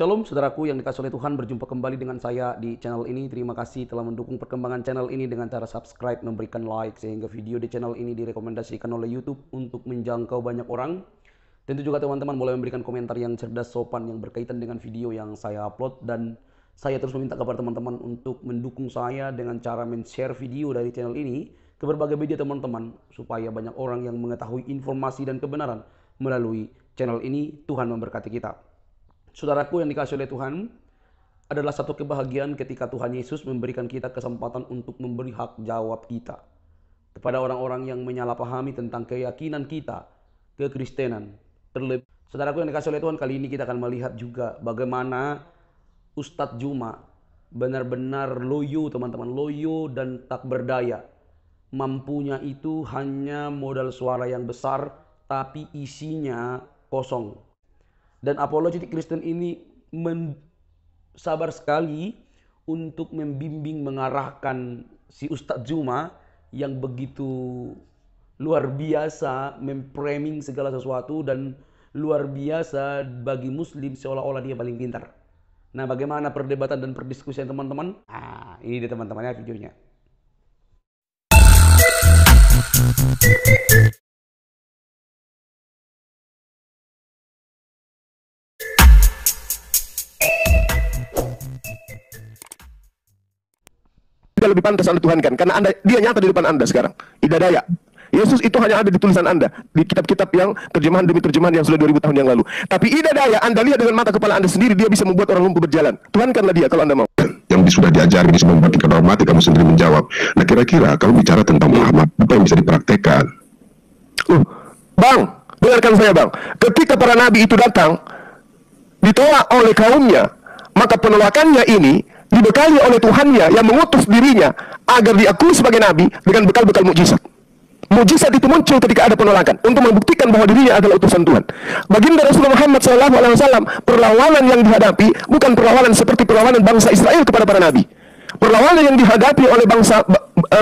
Shalom saudaraku yang dikasihi oleh Tuhan, berjumpa kembali dengan saya di channel ini. Terima kasih telah mendukung perkembangan channel ini dengan cara subscribe, memberikan like, sehingga video di channel ini direkomendasikan oleh YouTube untuk menjangkau banyak orang. Tentu juga teman-teman boleh memberikan komentar yang cerdas, sopan, yang berkaitan dengan video yang saya upload. Dan saya terus meminta kepada teman-teman untuk mendukung saya dengan cara men-share video dari channel ini ke berbagai media teman-teman, supaya banyak orang yang mengetahui informasi dan kebenaran melalui channel ini. Tuhan memberkati kita. Saudaraku yang dikasihi oleh Tuhan, adalah satu kebahagiaan ketika Tuhan Yesus memberikan kita kesempatan untuk memberi hak jawab kita kepada orang-orang yang menyalahpahami tentang keyakinan kita, kekristenan. Saudaraku yang dikasihi oleh Tuhan, kali ini kita akan melihat juga bagaimana Ustadz Juma benar-benar loyo, teman-teman, loyo dan tak berdaya. Mampunya itu hanya modal suara yang besar, tapi isinya kosong. Dan apologetik Kristen ini sabar sekali untuk membimbing, mengarahkan si Ustadz Juma yang begitu luar biasa memframing segala sesuatu dan luar biasa bagi muslim seolah-olah dia paling pintar. Nah, bagaimana perdebatan dan perdiskusian teman-teman? Nah, ini dia teman-temannya videonya. Dia lebih pantas Anda tuhankan karena dia nyata di depan Anda sekarang. Tidak daya. Yesus itu hanya ada di tulisan Anda, di kitab-kitab yang terjemahan demi terjemahan yang sudah 2000 tahun yang lalu. Tapi tidak daya, Anda lihat dengan mata kepala Anda sendiri, dia bisa membuat orang lumpuh berjalan. Tuhankanlah dia kalau Anda mau. Yang sudah diajari bisa membuat kita hormati, kamu sendiri menjawab. Nah, kira-kira kalau bicara tentang Muhammad, apa yang bisa dipraktekkan? Bang, dengarkan saya bang. Ketika para nabi itu datang, ditolak oleh kaumnya, maka penolakannya ini dibekali oleh Tuhannya yang mengutus dirinya agar diakui sebagai nabi dengan bekal-bekal mukjizat. Mukjizat itu muncul ketika ada penolakan untuk membuktikan bahwa dirinya adalah utusan Tuhan. Baginda Rasulullah Muhammad SAW, perlawanan yang dihadapi bukan perlawanan seperti perlawanan bangsa Israel kepada para nabi. Perlawanan yang dihadapi oleh bangsa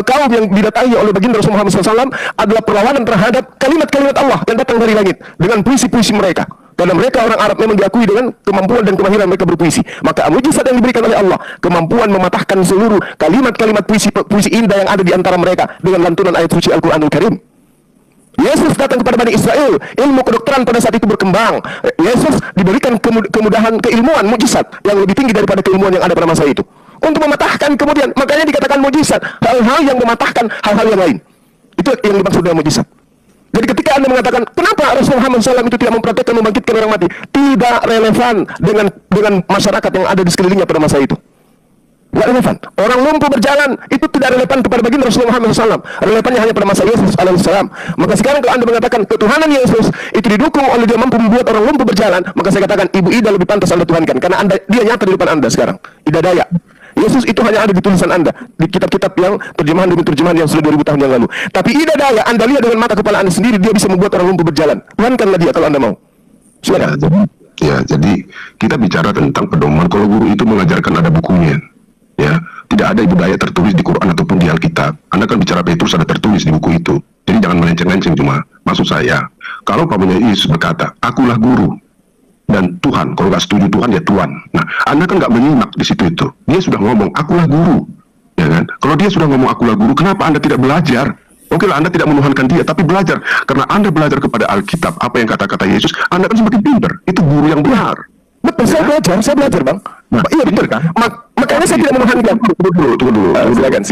kaum yang didatangi oleh baginda Rasulullah Muhammad SAW adalah perlawanan terhadap kalimat-kalimat Allah yang datang dari langit dengan puisi-puisi mereka. Karena mereka orang Arab memang diakui dengan kemampuan dan kemahiran mereka berpuisi. Maka mujizat yang diberikan oleh Allah, kemampuan mematahkan seluruh kalimat-kalimat puisi indah yang ada di antara mereka dengan lantunan ayat suci Al-Quranul Karim. Yesus datang kepada Bani Israel, ilmu kedokteran pada saat itu berkembang. Yesus diberikan kemudahan keilmuan, mujizat yang lebih tinggi daripada keilmuan yang ada pada masa itu. Untuk mematahkan kemudian, makanya dikatakan mujizat, hal-hal yang mematahkan hal-hal yang lain. Itu yang dimaksud dengan mujizat. Jadi ketika Anda mengatakan, kenapa Rasulullah Muhammad SAW itu tidak mempraktikkan membangkitkan orang mati? Tidak relevan dengan masyarakat yang ada di sekelilingnya pada masa itu. Tidak relevan. Orang lumpuh berjalan, itu tidak relevan kepada baginda Rasulullah Muhammad SAW. Relevannya hanya pada masa Yesus alaihissalam. Maka sekarang kalau Anda mengatakan ketuhanan Yesus itu didukung oleh dia mampu membuat orang lumpuh berjalan, maka saya katakan, Ibu Ida lebih pantas Anda tuhankan. Karena dia nyata di depan Anda sekarang. Tidak daya. Yesus itu hanya ada di tulisan Anda, di kitab-kitab yang terjemahan demi terjemahan yang sudah 2000 tahun yang lalu. Tapi tidak daya, Anda lihat dengan mata kepala Anda sendiri, dia bisa membuat orang lumpuh berjalan. Tuhankanlah dia kalau Anda mau. Jadi kita bicara tentang pedoman kalau guru itu mengajarkan ada bukunya. Ya, tidak ada ibu daya tertulis di Quran ataupun di Alkitab. Anda kan bicara Petrus ada tertulis di buku itu. Jadi jangan melenceng-lenceng cuma. Maksud saya, kalau Pamannya Yesus berkata, akulah guru dan Tuhan, kalau nggak setuju Tuhan ya Tuhan. Nah, Anda kan nggak menyimak di situ itu. Dia sudah ngomong, akulah guru, ya kan? Kalau dia sudah ngomong akulah guru, kenapa Anda tidak belajar? Oke lah, Anda tidak menuhankan dia, tapi belajar. Karena Anda belajar kepada Alkitab, apa yang kata-kata Yesus, Anda kan semakin pintar. Itu guru yang benar. Betul, saya belajar bang. Nah, iya benar kan? Makanya saya tidak menuhankan. Tunggu dulu. Silakan.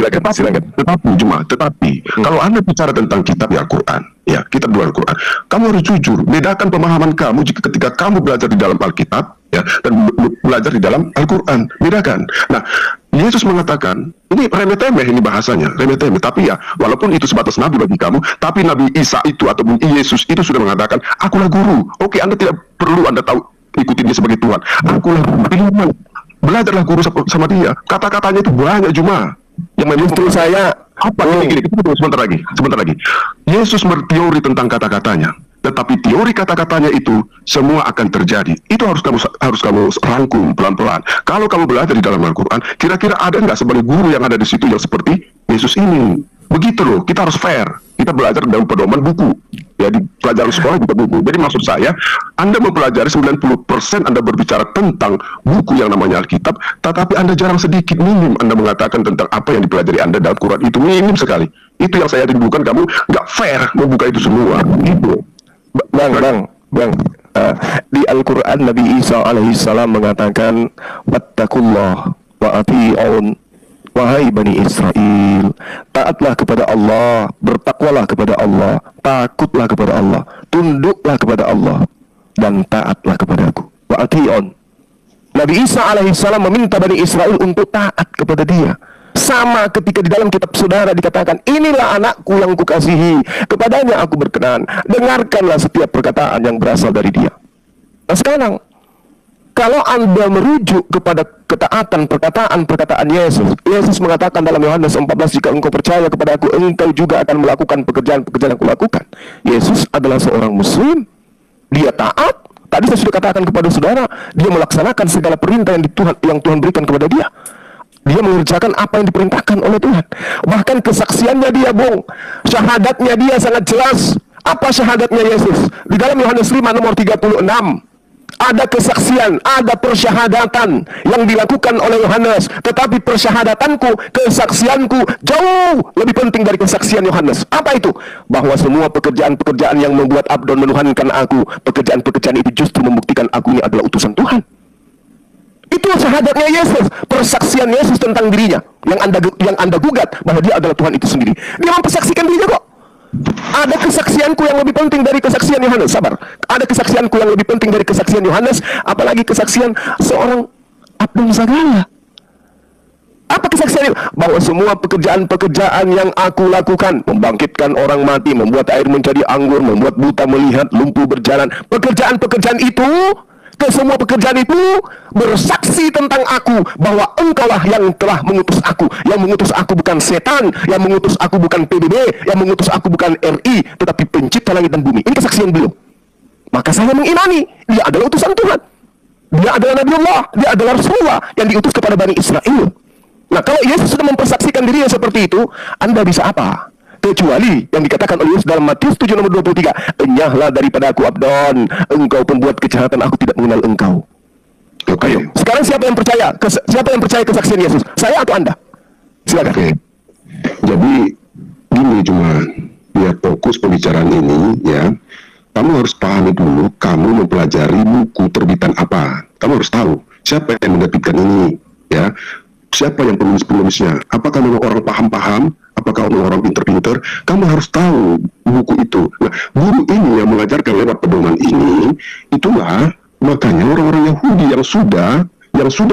Tetapi kalau Anda bicara tentang kitab Al-Quran, ya kitab Al-Quran, kamu harus jujur, bedakan pemahaman kamu jika ketika kamu belajar di dalam Alkitab, ya, dan belajar di dalam Al-Quran, bedakan. Nah, Yesus mengatakan, ini remeh-temeh ini bahasanya, remeh-temeh, tapi ya, walaupun itu sebatas nabi bagi kamu, tapi Nabi Isa itu ataupun Yesus itu sudah mengatakan, akulah guru. Oke, Anda tidak perlu Anda tahu ikuti dia sebagai Tuhan. Akulah guru. Belajarlah guru sama dia. Kata-katanya itu banyak cuma. Yang memang justru saya gini, sebentar lagi. Yesus berteori tentang kata-katanya. Tetapi teori kata-katanya itu semua akan terjadi. Itu harus kamu rangkum pelan-pelan. Kalau kamu belajar di dalam Al-Quran, kira-kira ada nggak sebagai guru yang ada di situ yang seperti Yesus ini? Begitu loh, kita harus fair. Kita belajar dalam pedoman buku. Ya, di pelajaran sekolah juga buku. Jadi maksud saya, Anda mempelajari 90% Anda berbicara tentang buku yang namanya Alkitab, tetapi Anda jarang sedikit minim Anda mengatakan tentang apa yang dipelajari Anda dalam Quran. Itu minim sekali. Itu yang saya rindukan, kamu nggak fair membuka itu semua. Gitu. Bang. Di Al-Quran Nabi Isa alaihissalam mengatakan, wattaqullah wa ati'un. Wahai Bani Israel, taatlah kepada Allah, bertakwalah kepada Allah, takutlah kepada Allah, tunduklah kepada Allah, dan taatlah kepadaku. Wa ati'un. Nabi Isa alaihissalam meminta Bani Israel untuk taat kepada dia. Sama ketika di dalam kitab saudara dikatakan, inilah anakku yang kukasihi, kepadanya aku berkenan, dengarkanlah setiap perkataan yang berasal dari dia. Nah sekarang, kalau Anda merujuk kepada ketaatan perkataan Yesus, Yesus mengatakan dalam Yohanes 14, jika engkau percaya kepada aku, engkau juga akan melakukan pekerjaan-pekerjaan yang aku lakukan. Yesus adalah seorang Muslim, dia taat. Tadi saya sudah katakan kepada saudara, dia melaksanakan segala perintah yang Tuhan berikan kepada dia. Dia mengerjakan apa yang diperintahkan oleh Tuhan. Bahkan kesaksiannya dia, Bung, syahadatnya dia sangat jelas. Apa syahadatnya Yesus? Di dalam Yohanes 5 nomor 36, ada kesaksian, ada persyahadatan yang dilakukan oleh Yohanes. Tetapi persyahadatanku, kesaksianku jauh lebih penting dari kesaksian Yohanes. Apa itu? Bahwa semua pekerjaan-pekerjaan yang membuat Abdon menuhankan aku, pekerjaan-pekerjaan itu justru membuktikan aku ini adalah utusan Tuhan. Itu syahadatnya Yesus, persaksian Yesus tentang dirinya, yang anda gugat bahwa dia adalah Tuhan itu sendiri. Dia mempersaksikan dirinya kok. Ada kesaksianku yang lebih penting dari kesaksian Yohanes. Sabar. Ada kesaksianku yang lebih penting dari kesaksian Yohanes, apalagi kesaksian seorang Abdul Sagala. Apa kesaksian itu? Bahwa semua pekerjaan-pekerjaan yang aku lakukan, membangkitkan orang mati, membuat air menjadi anggur, membuat buta melihat, lumpuh berjalan, pekerjaan-pekerjaan itu, kesemua pekerjaan itu bersaksi tentang aku, bahwa engkaulah yang telah mengutus aku. Yang mengutus aku bukan setan, yang mengutus aku bukan PBB, yang mengutus aku bukan RI, tetapi pencipta langit dan bumi. Ini kesaksian beliau. Maka saya mengimani dia adalah utusan Tuhan. Dia adalah Nabi Allah, dia adalah Rasulullah yang diutus kepada Bani Israel. Nah, kalau Yesus sudah mempersaksikan dirinya seperti itu, Anda bisa apa? Kecuali yang dikatakan oleh Yesus dalam Matius 7 nomor 23, enyahlah daripada aku Abdon, engkau pembuat kejahatan, aku tidak mengenal engkau. Ayo, sekarang siapa yang percaya kesaksian Yesus? Saya atau Anda? Silakan. Oke. Jadi gini, cuma biar fokus pembicaraan ini ya, kamu harus pahami dulu, kamu mempelajari buku terbitan apa. Kamu harus tahu siapa yang menerbitkan ini ya. Siapa yang penulis-penulisnya? Apakah memang orang paham-paham? Apakah orang pinter-pinter? Kamu harus tahu buku itu. Nah, guru ini yang mengajarkan lewat pedoman ini, itulah makanya orang-orang Yahudi yang sudah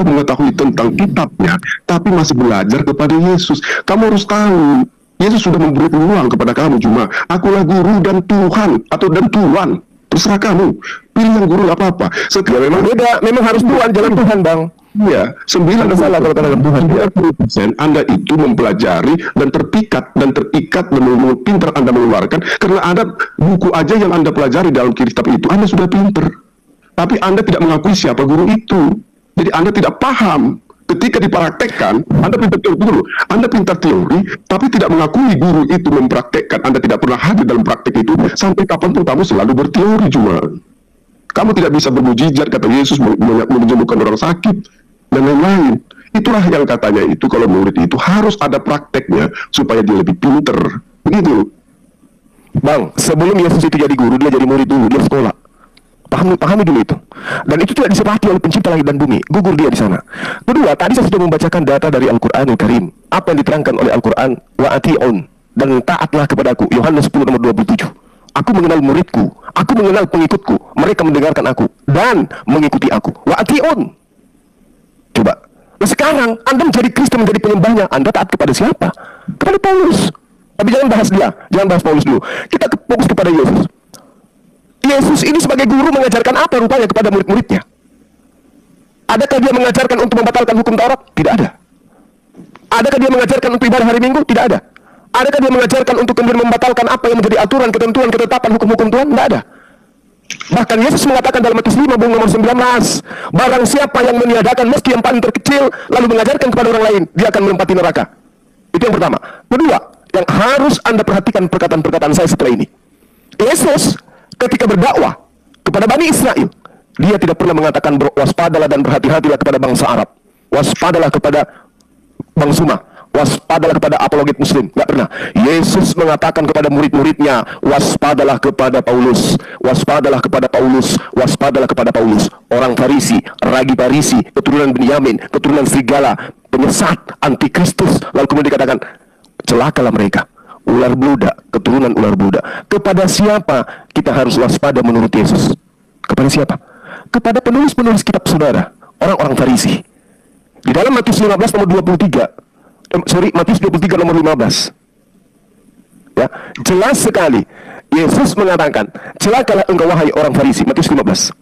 mengetahui tentang kitabnya, tapi masih belajar kepada Yesus. Kamu harus tahu, Yesus sudah memberi peluang kepada kamu, cuma akulah guru dan Tuhan, atau dan Tuhan. Terserah kamu, pilih yang guru nggak apa-apa. Ya, memang beda, memang harus Tuhan, jangan Tuhan, Bang. Ya, 90% Anda itu mempelajari dan terikat dan pintar Anda mengeluarkan karena ada buku aja yang Anda pelajari dalam kitab itu, Anda sudah pintar. Tapi Anda tidak mengakui siapa guru itu. Jadi Anda tidak paham. Ketika dipraktekkan, Anda pintar teori dulu. Anda pintar teori, tapi tidak mengakui guru itu mempraktekkan. Anda tidak pernah hadir dalam praktek itu. Sampai kapanpun kamu selalu berteori cuma. Kamu tidak bisa bermujizat, kata Yesus, menyembuhkan orang sakit dan lain-lain. Itulah yang katanya itu kalau murid itu harus ada prakteknya supaya dia lebih pinter. Begitu. Bang, sebelum Yesus itu jadi guru, dia jadi murid dulu, dia sekolah. Pahami dulu itu. Dan itu tidak disepakati oleh pencipta langit dan bumi. Gugur dia di sana. Kedua, tadi saya sudah membacakan data dari Al-Quranul Karim. Apa yang diterangkan oleh Al-Quran? Wa ati'un, dan taatlah kepadaku. Yohanes 10 nomor 27. Aku mengenal muridku, aku mengenal pengikutku, mereka mendengarkan aku dan mengikuti aku. Wa ati'un. Coba. Nah sekarang Anda menjadi Kristen, menjadi penyembahnya, Anda taat kepada siapa? Kepada Paulus. Tapi jangan bahas dia, jangan bahas Paulus dulu. Kita fokus kepada Yesus. Yesus ini sebagai guru mengajarkan apa rupanya kepada murid-muridnya? Adakah dia mengajarkan untuk membatalkan hukum Taurat? Tidak ada. Adakah dia mengajarkan untuk ibadah hari Minggu? Tidak ada. Adakah dia mengajarkan untuk kemudian membatalkan apa yang menjadi aturan, ketentuan, ketetapan, hukum-hukum Tuhan? Tidak ada. Bahkan Yesus mengatakan dalam Matius 5 nomor 19, barang siapa yang meniadakan meski yang paling terkecil lalu mengajarkan kepada orang lain, dia akan menempati neraka. Itu yang pertama. Kedua, yang harus Anda perhatikan perkataan-perkataan saya setelah ini. Yesus ketika berdakwah kepada Bani Israel, dia tidak pernah mengatakan waspadalah dan berhati-hatilah kepada bangsa Arab, waspadalah kepada Bang Suma, waspadalah kepada apologet Muslim. Nggak pernah. Yesus mengatakan kepada murid-muridnya, waspadalah kepada Paulus, waspadalah kepada Paulus, waspadalah kepada Paulus. Orang Farisi, ragi Farisi, keturunan Benyamin, keturunan serigala, penyesat, antikristus. Lalu kemudian dikatakan, celakalah mereka, ular bluda, keturunan ular bluda. Kepada siapa kita harus waspada menurut Yesus? Kepada siapa? Kepada penulis-penulis kitab saudara, orang-orang Farisi. Di dalam Matius 15 nomor 23, Matius 23 nomor 15. Ya, jelas sekali Yesus mengatakan, celakalah engkau wahai orang Farisi, Matius 15.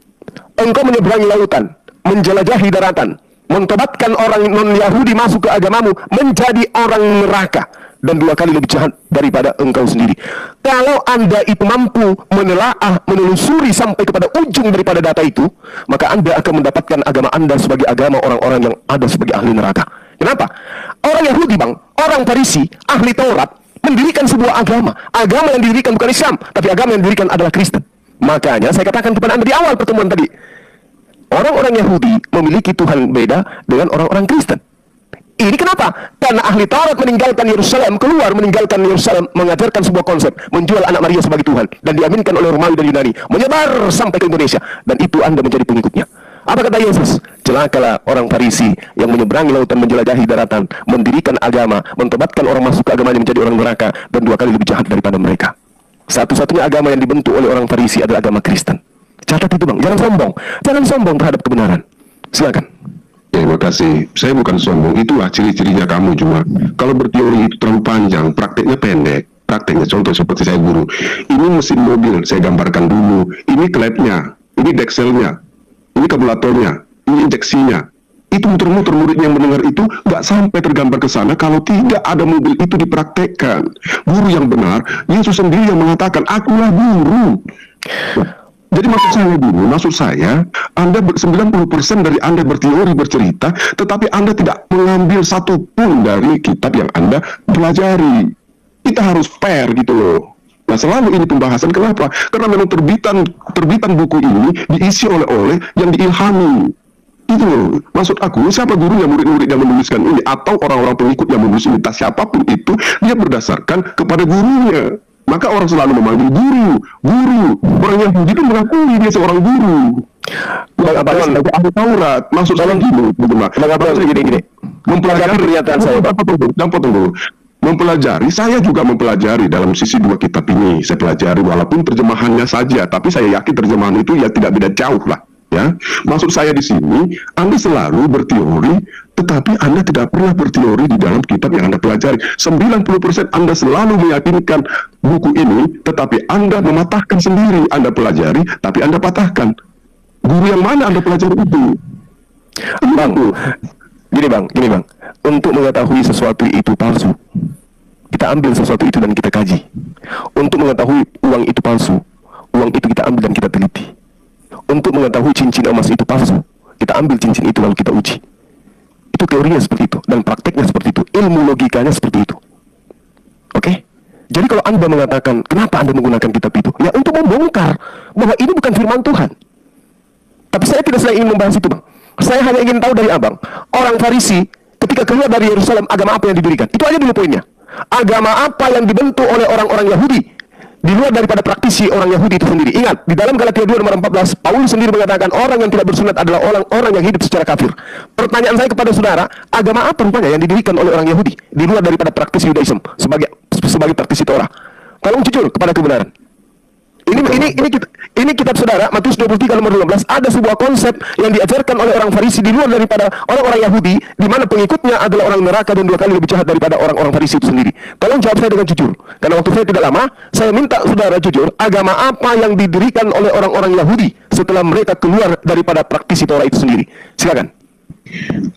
Engkau menyeberangi lautan, menjelajahi daratan, mentobatkan orang non-Yahudi masuk ke agamamu, menjadi orang neraka, dan 2 kali lebih jahat daripada engkau sendiri. Kalau Anda itu mampu menelaah, menelusuri sampai kepada ujung daripada data itu, maka Anda akan mendapatkan agama Anda sebagai agama orang-orang yang ada sebagai ahli neraka. Kenapa? Orang Yahudi, Bang, orang Farisi, ahli Taurat, mendirikan sebuah agama. Agama yang didirikan bukan Islam, tapi agama yang didirikan adalah Kristen. Makanya saya katakan kepada Anda di awal pertemuan tadi, orang-orang Yahudi memiliki Tuhan beda dengan orang-orang Kristen. Ini kenapa? Karena ahli Taurat meninggalkan Yerusalem, keluar meninggalkan Yerusalem, mengajarkan sebuah konsep, menjual anak Maria sebagai Tuhan, dan diaminkan oleh Romawi dan Yunani, menyebar sampai ke Indonesia, dan itu Anda menjadi pengikutnya. Apa kata Yesus? Celakalah orang Farisi yang menyeberangi lautan, menjelajahi daratan, mendirikan agama, mentobatkan orang masuk ke agamanya menjadi orang neraka, dan 2 kali lebih jahat daripada mereka. Satu-satunya agama yang dibentuk oleh orang Farisi adalah agama Kristen. Catat itu, Bang, jangan sombong. Jangan sombong terhadap kebenaran. Silakan. Terima kasih. Saya bukan sombong, itulah ciri-cirinya kamu. Cuma kalau berteori itu terlalu panjang, prakteknya pendek. Prakteknya contoh seperti saya guru, ini mesin mobil, saya gambarkan dulu. Ini klepnya, ini dekselnya, ini kabulatornya, ini injeksinya. Itu muter-muter, muridnya yang mendengar itu nggak sampai tergambar ke sana kalau tidak ada mobil itu dipraktekkan. Guru yang benar, Yesus sendiri yang mengatakan, akulah guru. Jadi maksud saya, Anda 90% dari Anda berteori, bercerita, tetapi Anda tidak mengambil satu pun dari kitab yang Anda pelajari. Kita harus fair gitu loh. Nah, selalu ini pembahasan, kenapa? Karena memang terbitan buku ini diisi oleh yang diilhami. Itu loh, maksud aku, siapa gurunya, murid-murid yang menuliskan ini, atau orang-orang pengikut yang menulis ini, siapapun itu, dia berdasarkan kepada gurunya. Maka orang selalu memanggil guru. Orang Yahudi itu mengakui dia seorang guru. Sebagai ahli Taurat. Maksud saya gini, gini. Mempelajari pernyataan saya. Mempelajari, saya juga mempelajari dalam sisi 2 kitab ini. Saya pelajari walaupun terjemahannya saja, tapi saya yakin terjemahan itu ya tidak beda jauh lah. Ya, maksud saya di sini, Anda selalu berteori, tetapi Anda tidak pernah berteori di dalam kitab yang Anda pelajari. 90% Anda selalu meyakinkan buku ini, tetapi Anda mematahkan sendiri. Anda pelajari, tapi Anda patahkan. Guru yang mana Anda pelajari itu? Bang, gini bang, untuk mengetahui sesuatu itu palsu, kita ambil sesuatu itu dan kita kaji. Untuk mengetahui uang itu palsu, uang itu kita ambil dan kita teliti. Untuk mengetahui cincin emas itu palsu, kita ambil cincin itu lalu kita uji. Itu teorinya seperti itu, dan prakteknya seperti itu, ilmu logikanya seperti itu. Oke? Jadi kalau Anda mengatakan, kenapa Anda menggunakan kitab itu? Ya untuk membongkar bahwa ini bukan firman Tuhan. Tapi saya tidak sedang ingin membahas itu, Bang. Saya hanya ingin tahu dari Abang, orang Farisi ketika keluar dari Yerusalem, agama apa yang didirikan? Itu aja dulu poinnya. Agama apa yang dibentuk oleh orang-orang Yahudi di luar daripada praktisi orang Yahudi itu sendiri. Ingat, di dalam Galatia 2 nomor 14, Paulus sendiri mengatakan orang yang tidak bersunat adalah orang yang hidup secara kafir. Pertanyaan saya kepada saudara, agama apa rupanya yang didirikan oleh orang Yahudi di luar daripada praktisi Yudaism sebagai praktisi Torah? Tolong jujur kepada kebenaran. Ini kitab saudara, Matius 23 nomor 15, ada sebuah konsep yang diajarkan oleh orang Farisi di luar daripada orang-orang Yahudi, di mana pengikutnya adalah orang neraka dan 2 kali lebih jahat daripada orang-orang Farisi itu sendiri. Tolong jawab saya dengan jujur, karena waktu saya tidak lama. Saya minta saudara jujur, agama apa yang didirikan oleh orang-orang Yahudi setelah mereka keluar daripada praktisi Torah itu sendiri? Silakan.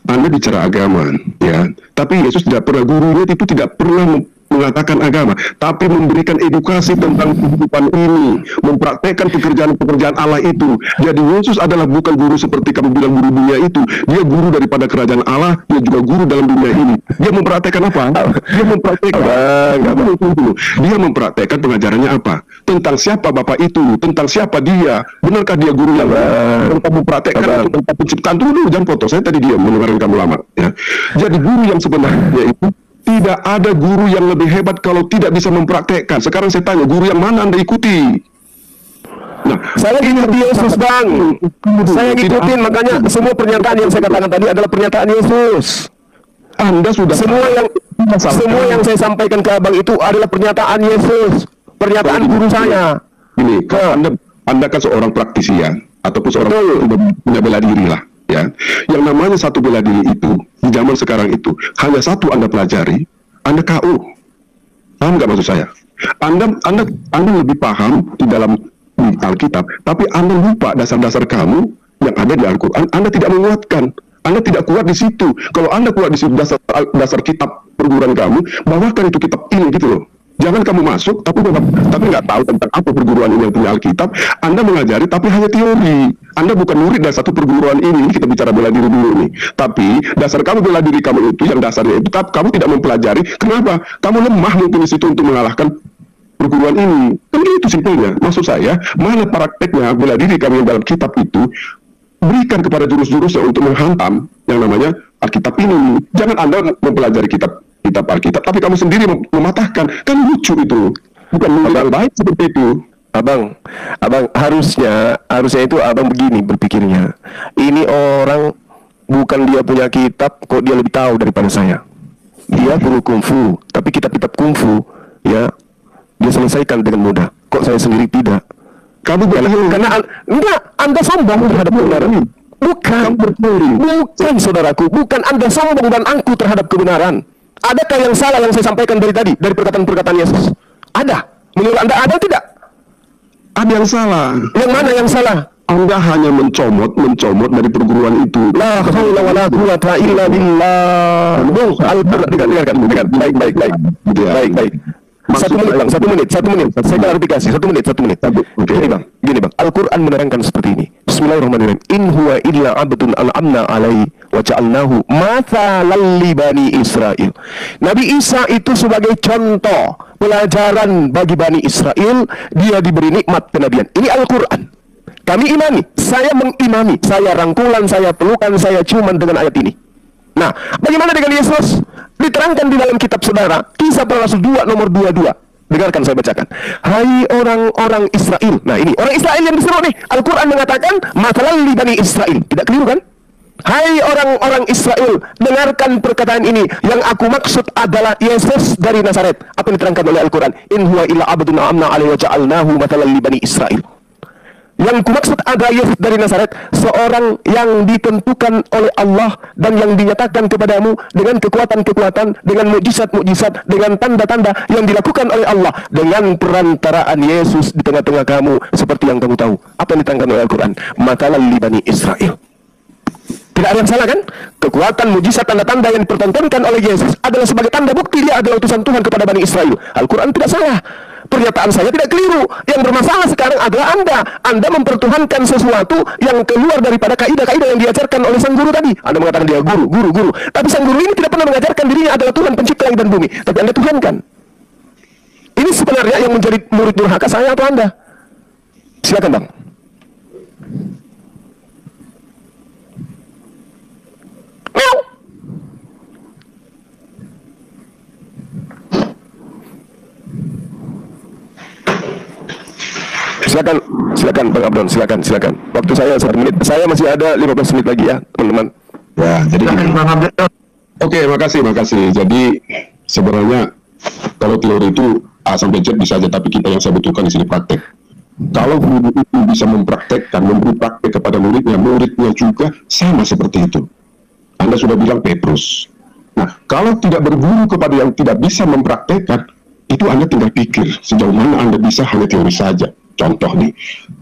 Anda bicara agama, ya, tapi Yesus tidak pernah, gurunya itu tidak pernah mengatakan agama, tapi memberikan edukasi tentang kehidupan ini, mempraktekkan pekerjaan-pekerjaan Allah itu. Jadi Yesus adalah bukan guru seperti kamu bilang guru dunia itu. Dia guru daripada kerajaan Allah, dia juga guru dalam dunia ini. Dia mempraktekkan apa? Dia mempraktekkan pengajarannya apa? Tentang siapa Bapak itu, tentang siapa dia. Benarkah dia guru yang kamu praktekkan tentang penciptaan? Dulu jangan foto, saya tadi diam mendengarkan kamu lama ya. Jadi guru yang sebenarnya itu tidak ada guru yang lebih hebat kalau tidak bisa mempraktekkan. Sekarang saya tanya, guru yang mana Anda ikuti? Nah, saya ikuti Yesus, Bang. Saya ngikutin, makanya semua pernyataan yang saya katakan tadi adalah pernyataan Yesus. Anda sudah semua yang saya sampaikan ke Abang itu adalah pernyataan Yesus, pernyataan guru saya. Ini, Anda kan seorang praktisian ataupun seorang punya bela diri lah. Ya, yang namanya satu bela diri itu di zaman sekarang itu hanya satu Anda pelajari, Anda KO. Paham nggak maksud saya? Anda lebih paham di dalam Alkitab, tapi Anda lupa dasar-dasar kamu yang ada di Al-Quran. Anda tidak menguatkan, Anda tidak kuat di situ. Kalau Anda kuat di situ dasar kitab perguruan kamu, bawakan itu kitab ini gitu loh. Jangan kamu masuk, tapi nggak tahu tentang apa perguruan ini yang punya Alkitab. Anda mengajari, tapi hanya teori. Anda bukan murid dari satu perguruan ini. Kita bicara bela diri dulu nih. Tapi dasar kamu bela diri kamu itu, yang dasarnya itu, kamu tidak mempelajari. Kenapa? Kamu lemah mungkin di situ untuk mengalahkan perguruan ini. Kan gitu simpelnya. Maksud saya, mana prakteknya bela diri kamu yang dalam kitab itu, berikan kepada jurus-jurusnya untuk menghantam yang namanya Alkitab ini. Jangan Anda mempelajari kitab Alkitab, tapi kamu sendiri mematahkan. Kan lucu itu. Bukan murid yang baik seperti itu. Abang, harusnya itu Abang begini berpikirnya. Ini orang bukan dia punya kitab, kok dia lebih tahu daripada saya. Dia guru kungfu, tapi kitab-kitab kungfu, ya, dia selesaikan dengan mudah. Kok saya sendiri tidak? Kamu karena Anda sombong terhadap kebenaran. Bukan saudaraku, bukan Anda sombong dan angku terhadap kebenaran. Adakah yang salah yang saya sampaikan dari tadi, dari perkataan-perkataan Yesus? Ada. Menurut Anda ada tidak? Ada yang salah. Yang mana yang salah? Anda hanya mencomot dari perguruan itu. La haula wala quwata illa billah. Dengarkan. Baik. Satu menit. Saya klarifikasi. Satu menit. Gini bang. Al-Quran menerangkan seperti ini. Bismillahirrahmanirrahim. In huwa illa abdun al'amna alaihi wa ja'alnahu mathalan li bani Israel. Nabi Isa itu sebagai contoh pelajaran bagi Bani Israel. Dia diberi nikmat kenabian. Ini Al-Quran. Kami imani. Saya mengimani. Saya rangkulan, saya pelukan, saya ciuman dengan ayat ini. Nah, bagaimana dengan Yesus? Diterangkan di dalam kitab saudara, Kisah Para Rasul 2 nomor 22. Dengarkan saya bacakan. Hai orang-orang Israel. Nah, ini orang Israel yang diseru nih. Al-Quran mengatakan mathalan li bani Israel. Tidak keliru kan? Hai orang-orang Israel, dengarkan perkataan ini. Yang aku maksud adalah Yesus dari Nazaret. Apa yang diterangkan oleh Al-Quran? In huwa illa abdun amna alaihi wa ja'alnahu mathalan li bani Israel. Yang kumaksud ada Yesus dari Nazaret, seorang yang ditentukan oleh Allah dan yang dinyatakan kepadamu dengan kekuatan-kekuatan, dengan mukjizat-mukjizat, dengan tanda-tanda yang dilakukan oleh Allah dengan perantaraan Yesus di tengah-tengah kamu, seperti yang kamu tahu. Apa yang diterangkan oleh Al-Quran? Mathalan li bani Israel. Tidak ada yang salah kan? Kekuatan, mukjizat, tanda-tanda yang dipertontonkan oleh Yesus adalah sebagai tanda bukti dia adalah utusan Tuhan kepada Bani Israel. Al-Quran tidak salah. Pernyataan saya tidak keliru. Yang bermasalah sekarang adalah Anda mempertuhankan sesuatu yang keluar daripada kaidah-kaidah yang diajarkan oleh sang guru tadi. Anda mengatakan dia guru. Tapi sang guru ini tidak pernah mengajarkan dirinya adalah Tuhan pencipta langit dan bumi. Tapi Anda tuhankan. Ini sebenarnya yang menjadi murid durhaka saya atau Anda? Silakan bang. Silakan Bang Abdon, silakan. Waktu saya 1 menit. Saya masih ada 15 menit lagi ya, teman-teman. Ya, jadi Oke, makasih. Jadi sebenarnya kalau teori itu A sampai Z bisa aja, tapi kita yang saya butuhkan di sini praktek. Kalau guru itu bisa mempraktekkan, memberi praktek kepada muridnya juga sama seperti itu. Anda sudah bilang Petrus. Nah, kalau tidak berguru kepada yang tidak bisa mempraktekkan, itu Anda tinggal pikir sejauh mana Anda bisa hanya teori saja. Contoh nih,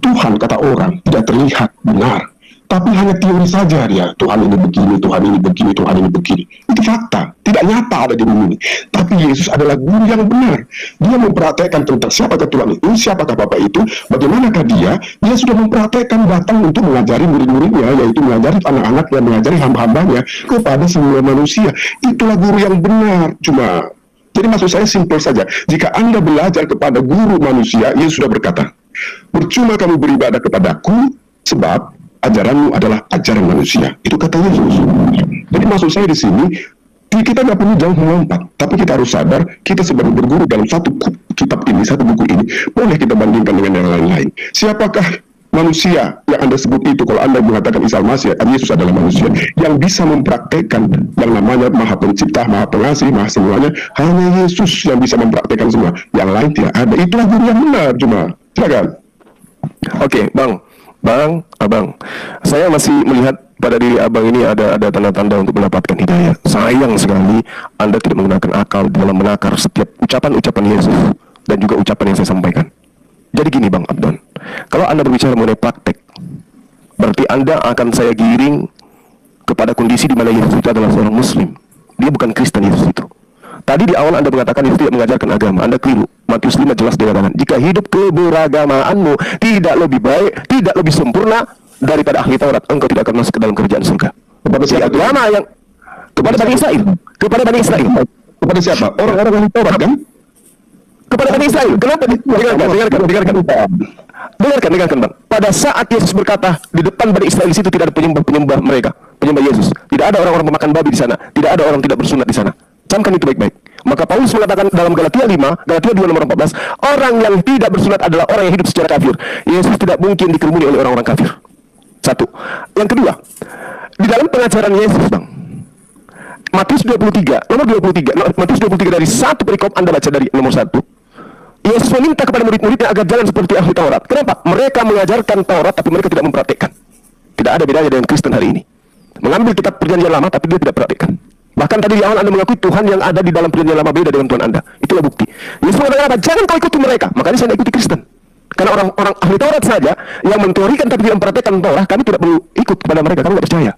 Tuhan kata orang tidak terlihat benar, tapi hanya teori saja dia. Tuhan ini begini, Tuhan ini begini, Tuhan ini begini. Itu fakta, tidak nyata ada di bumi ini. Tapi Yesus adalah guru yang benar. Dia mempraktekkan tentang siapakah Tuhan itu, siapakah Bapa itu, bagaimanakah dia. Dia sudah mempraktekkan, datang untuk mengajari murid-muridnya, yaitu mengajari anak-anaknya, mengajari hamba-hambanya kepada semua manusia. Itulah guru yang benar. Jadi maksud saya simpel saja. Jika Anda belajar kepada guru manusia, Yesus sudah berkata, percuma kamu beribadah kepadaku, sebab ajaranmu adalah ajaran manusia. Itu kata Yesus. Jadi maksud saya di sini, kita nggak perlu jauh melompat, tapi kita harus sadar, kita sebagai berguru dalam satu kitab ini, satu buku ini, boleh kita bandingkan dengan yang lain-lain. Siapakah manusia yang Anda sebut itu? Kalau Anda mengatakan Isa Al-Masih, Yesus adalah manusia yang bisa mempraktekkan yang namanya Maha Pencipta, Maha Pengasih, Maha semuanya. Hanya Yesus yang bisa mempraktekkan semua, yang lain tidak ada. Itulah guru yang benar. Silakan. Oke, Abang, saya masih melihat pada diri Abang ini ada tanda-tanda untuk mendapatkan hidayah. Sayang sekali Anda tidak menggunakan akal dalam menakar setiap ucapan-ucapan Yesus dan juga ucapan yang saya sampaikan. Jadi gini Bang Abdon, kalau Anda berbicara mengenai praktek, berarti Anda akan saya giring kepada kondisi di mana Yesus itu adalah seorang Muslim. Dia bukan Kristen, Yesus itu. Tadi di awal Anda mengatakan Yesus tidak mengajarkan agama. Anda keliru. Matius 5 jelas dikatakan, jika hidup keberagamaanmu tidak lebih baik, tidak lebih sempurna daripada ahli Taurat, engkau tidak akan masuk ke dalam kerajaan surga. Kepada siapa? Agama yang kepada Bani Israel. Kepada Bani Israel. Kepada siapa? Orang-orang ahli Taurat kan? Kepada Bani Israel. Kenapa? Dengarkan Bang. Pada saat Yesus berkata di depan Bani Israel, di situ tidak ada penyembah mereka, penyembah Yesus. Tidak ada orang-orang pemakan babi di sana. Tidak ada orang tidak bersunat di sana. Camkan itu baik-baik. Maka Paulus mengatakan dalam Galatia 2 nomor 14, orang yang tidak bersunat adalah orang yang hidup secara kafir. Yesus tidak mungkin dikerumuni oleh orang-orang kafir. Satu. Yang kedua, di dalam pengajaran Yesus Bang, Matius 23 dari satu perikop Anda baca dari nomor 1. Yesus meminta kepada murid-muridnya agar jalan seperti ahli Taurat. Kenapa? Mereka mengajarkan Taurat tapi mereka tidak mempraktikkan. Tidak ada bedanya dengan Kristen hari ini. Mengambil kitab perjanjian lama tapi dia tidak praktikkan. Bahkan tadi di awal Anda mengakui Tuhan yang ada di dalam perjanjian lama beda dengan Tuhan Anda. Itulah bukti. Yesus mengatakan apa? Jangan kau ikuti mereka. Makanya saya tidak ikuti Kristen. Karena orang-orang ahli Taurat saja yang menteorikan tapi tidak mempraktikkan Taurat, kami tidak perlu ikut kepada mereka. Kami tidak percaya.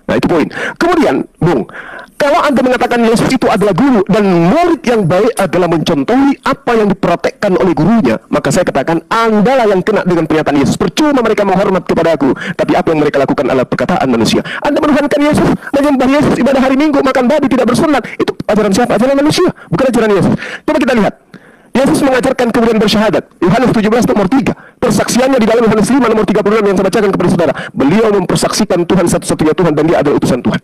Nah itu poin. Kemudian, Bung, kalau Anda mengatakan Yesus itu adalah guru dan murid yang baik adalah mencontohi apa yang dipraktekkan oleh gurunya, maka saya katakan Anda lah yang kena dengan pernyataan Yesus. Percuma mereka menghormat kepada aku, tapi apa yang mereka lakukan adalah perkataan manusia. Anda menuhankan Yesus, menyembah Yesus, ibadah hari Minggu, makan babi, tidak bersunat. Itu ajaran siapa? Ajaran manusia, bukan ajaran Yesus. Coba kita lihat. Yesus mengajarkan kemudian bersyahadat. Yohanes 17 nomor 3. Persaksiannya di dalam Yohanes 5 nomor 36 yang saya bacakan kepada saudara. Beliau mempersaksikan Tuhan satu-satunya Tuhan dan dia adalah utusan Tuhan.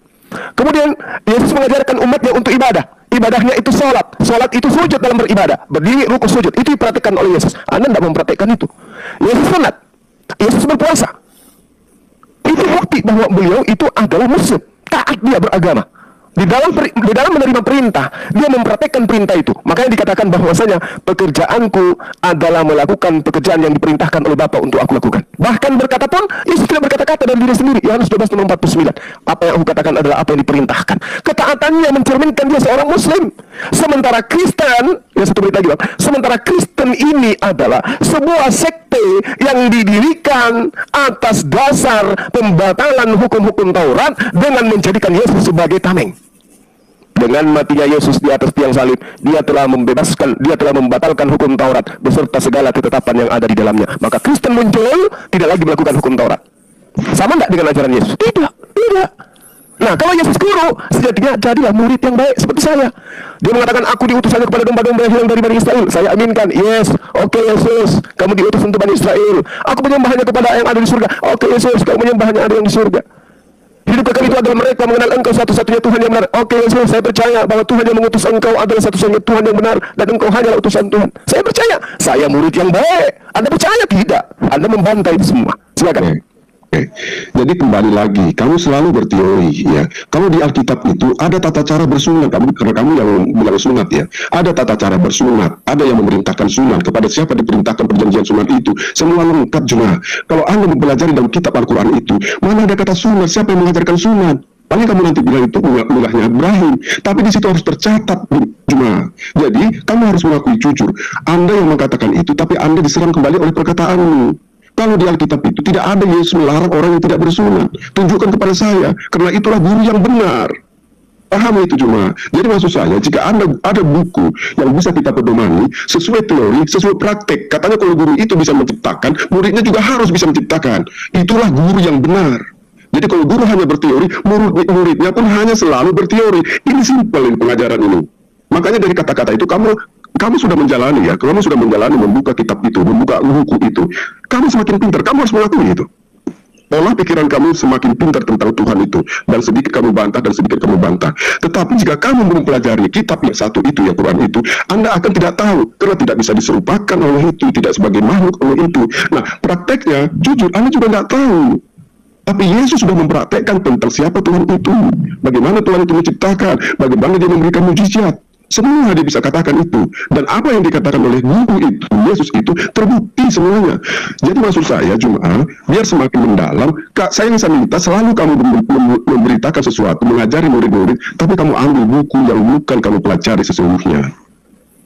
Kemudian Yesus mengajarkan umatnya untuk ibadah. Ibadahnya itu sholat. Sholat itu sujud dalam beribadah. Berdiri, ruku, sujud. Itu dipraktikkan oleh Yesus. Anda tidak mempraktikkan itu. Yesus sunat. Yesus berpuasa. Itu bukti bahwa beliau itu adalah muslim. Taat dia beragama. Di dalam menerima perintah, dia mempraktekkan perintah itu. Makanya dikatakan bahwasanya pekerjaanku adalah melakukan pekerjaan yang diperintahkan oleh Bapa untuk aku lakukan. Bahkan berkata pun, Yesus tidak berkata-kata dari diri sendiri. Yohanes 12 nomor 49. Apa yang aku katakan adalah apa yang diperintahkan. Ketaatannya mencerminkan dia seorang Muslim. Sementara Kristen, ya satu menit lagi Bang. Sementara Kristen ini adalah sebuah sekte yang didirikan atas dasar pembatalan hukum-hukum Taurat dengan menjadikan Yesus sebagai tameng. Dengan matinya Yesus di atas tiang salib, dia telah membatalkan hukum Taurat beserta segala ketetapan yang ada di dalamnya. Maka Kristen muncul, tidak lagi melakukan hukum Taurat. Sama enggak dengan ajaran Yesus? Tidak. Nah, kalau Yesus guru, sejatinya jadilah murid yang baik seperti saya. Dia mengatakan, aku diutus hanya kepada domba-domba yang hilang dari Bani Israel. Saya aminkan, yes, oke Yesus, kamu diutus untuk Bani Israel. Aku menyembahnya kepada yang ada di surga. Oke Yesus, kamu menyembahnya ada yang di surga. Hidup kekal itu adalah mereka mengenal engkau satu-satunya Tuhan yang benar. Oke Yesus, saya percaya bahwa Tuhan yang mengutus engkau adalah satu-satunya Tuhan yang benar dan engkau hanyalah utusan Tuhan. Saya percaya, saya murid yang baik. Anda percaya tidak? Anda membantai itu semua. Silakan. Oke. Jadi kembali lagi, kamu selalu berteori ya. Kalau di Alkitab itu ada tata cara bersunat, karena kamu yang bilang sunat ya. Ada tata cara bersunat, ada yang memerintahkan sunat, kepada siapa diperintahkan perjanjian sunat itu. Semua lengkap jemaah. Kalau Anda mempelajari dalam kitab Al-Quran itu, mana ada kata sunat, siapa yang mengajarkan sunat? Paling kamu nanti bilang itu ulahnya Ibrahim, tapi di situ harus tercatat jemaah. Jadi kamu harus mengakui jujur. Anda yang mengatakan itu, tapi Anda diserang kembali oleh perkataanmu. Kalau di Alkitab itu tidak ada Yesus melarang orang yang tidak bersunat. Tunjukkan kepada saya, karena itulah guru yang benar. Paham itu cuma. Jadi maksud saya, jika ada buku yang bisa kita pedomani sesuai teori, sesuai praktek. Katanya kalau guru itu bisa menciptakan, muridnya juga harus bisa menciptakan. Itulah guru yang benar. Jadi kalau guru hanya berteori, muridnya pun hanya selalu berteori. Ini simpel ini pengajaran ini. Makanya dari kata-kata itu kamu sudah menjalani ya, kamu sudah menjalani membuka kitab itu, membuka buku itu. Kamu semakin pintar, kamu harus mengakui itu. Olah pikiran kamu semakin pintar tentang Tuhan itu, dan sedikit kamu bantah, dan sedikit kamu bantah. Tetapi jika kamu mempelajari kitab yang satu itu, ya Quran itu, Anda akan tidak tahu, karena tidak bisa diserupakan oleh itu, tidak sebagai makhluk oleh itu. Nah, prakteknya, jujur, Anda juga tidak tahu. Tapi Yesus sudah mempraktekkan tentang siapa Tuhan itu, bagaimana Tuhan itu menciptakan, bagaimana dia memberikan mujizat. Semua dia bisa katakan itu. Dan apa yang dikatakan oleh guru itu, Yesus itu, terbukti semuanya. Jadi maksud saya, Jemaah, biar semakin mendalam, saya minta selalu kamu memberitakan sesuatu, mengajari murid-murid, tapi kamu ambil buku yang bukan kamu pelajari sesungguhnya.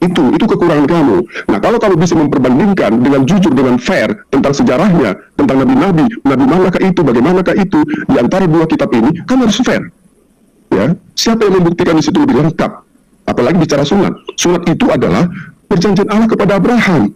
Itu kekurangan kamu. Nah, kalau kamu bisa memperbandingkan dengan jujur, dengan fair, tentang sejarahnya, tentang nabi-nabi, nabi manakah itu, bagaimanakah itu, di antara dua kitab ini, kan harus fair. Ya, siapa yang membuktikan di situ lebih lengkap? Apalagi bicara sunat. Sunat itu adalah perjanjian Allah kepada Abraham.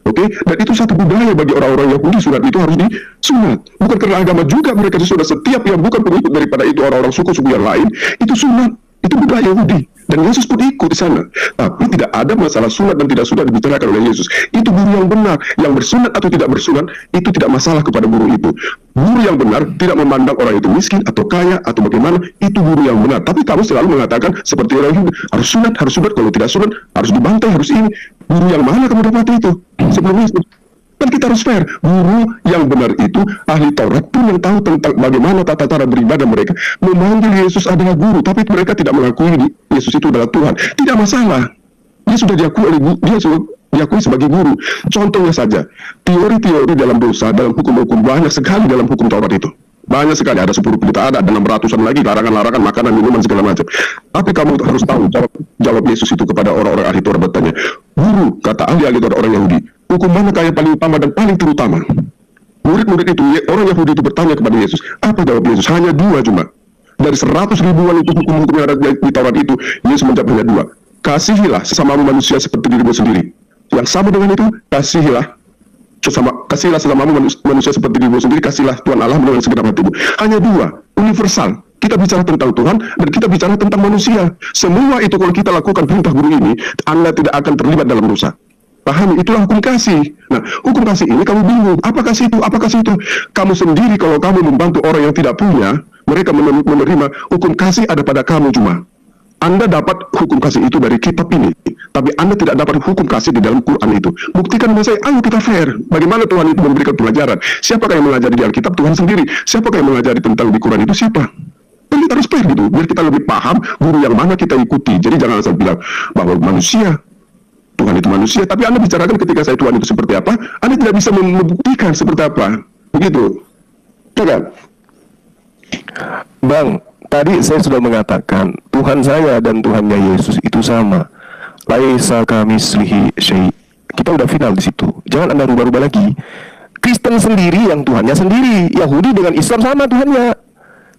Oke? Dan itu satu budaya bagi orang-orang Yahudi. Sunat itu harus disunat. Bukan karena agama juga mereka sudah, setiap yang bukan pengikut daripada itu orang-orang suku-suku yang lain, itu sunat. Itu budaya Yahudi. Dan Yesus pun ikut di sana. Tapi tidak ada masalah sunat dan tidak sunat dibicarakan oleh Yesus. Itu guru yang benar. Yang bersunat atau tidak bersunat, itu tidak masalah kepada guru itu. Guru yang benar tidak memandang orang itu miskin atau kaya atau bagaimana. Itu guru yang benar. Tapi kamu selalu mengatakan seperti orang Yahudi, harus sunat. Kalau tidak sunat, harus dibantai, harus ini. Guru yang mana kamu dapat itu? Sebelum itu. Kan kita harus fair. Guru yang benar itu, ahli Taurat pun yang tahu tentang bagaimana tata cara beribadah mereka, memanggil Yesus adalah guru, tapi mereka tidak mengakui Yesus itu adalah Tuhan. Tidak masalah. Dia sudah diakui sebagai guru. Contohnya saja, teori-teori dalam dosa, dalam hukum-hukum, banyak sekali dalam hukum Taurat itu. Banyak sekali, ada 10 pelita, ada 600-an lagi, larangan-larangan, makanan, minuman, segala macam. Tapi kamu harus tahu, jawab Yesus itu kepada orang-orang ahli Taurat, bertanya, guru, kata ahli-ahli Taurat orang Yahudi, hukum manakah yang paling utama dan paling terutama? Murid-murid itu, orang Yahudi itu bertanya kepada Yesus. Apa jawab Yesus? Hanya 2 cuma. Dari 100 ribuan itu hukum-hukum yang ada di Taurat itu, Yesus menjawab hanya 2. Kasihilah sesamamu manusia seperti dirimu sendiri. Yang sama dengan itu, kasihlah sesamamu manusia seperti dirimu sendiri, kasihlah Tuhan Allah dengan segenap hatimu. Hanya 2, universal. Kita bicara tentang Tuhan dan kita bicara tentang manusia. Semua itu kalau kita lakukan perintah guru ini, Anda tidak akan terlibat dalam dosa. Pahami, itulah hukum kasih. Nah, hukum kasih ini kamu bingung, apa kasih itu, apa kasih itu. Kamu sendiri kalau kamu membantu orang yang tidak punya, mereka menerima hukum kasih ada pada kamu cuma. Anda dapat hukum kasih itu dari kitab ini, tapi Anda tidak dapat hukum kasih di dalam Quran itu. Buktikan sama saya, ayo kita fair. Bagaimana Tuhan itu memberikan pelajaran? Siapakah yang mengajari di Alkitab? Tuhan sendiri. Siapakah yang mengajari tentang di Quran itu? Siapa? Dan kita harus fair gitu, biar kita lebih paham guru yang mana kita ikuti. Jadi jangan asal bilang bahwa manusia, Tuhan itu manusia, tapi Anda bicarakan ketika saya Tuhan itu seperti apa, Anda tidak bisa membuktikan seperti apa. Begitu. Ya kan? Bang, tadi saya sudah mengatakan Tuhan saya dan Tuhannya Yesus itu sama. Laisa kamitslihi syai'. Kita udah final di situ. Jangan Anda rubah-rubah lagi. Kristen sendiri yang Tuhannya sendiri. Yahudi dengan Islam sama Tuhannya.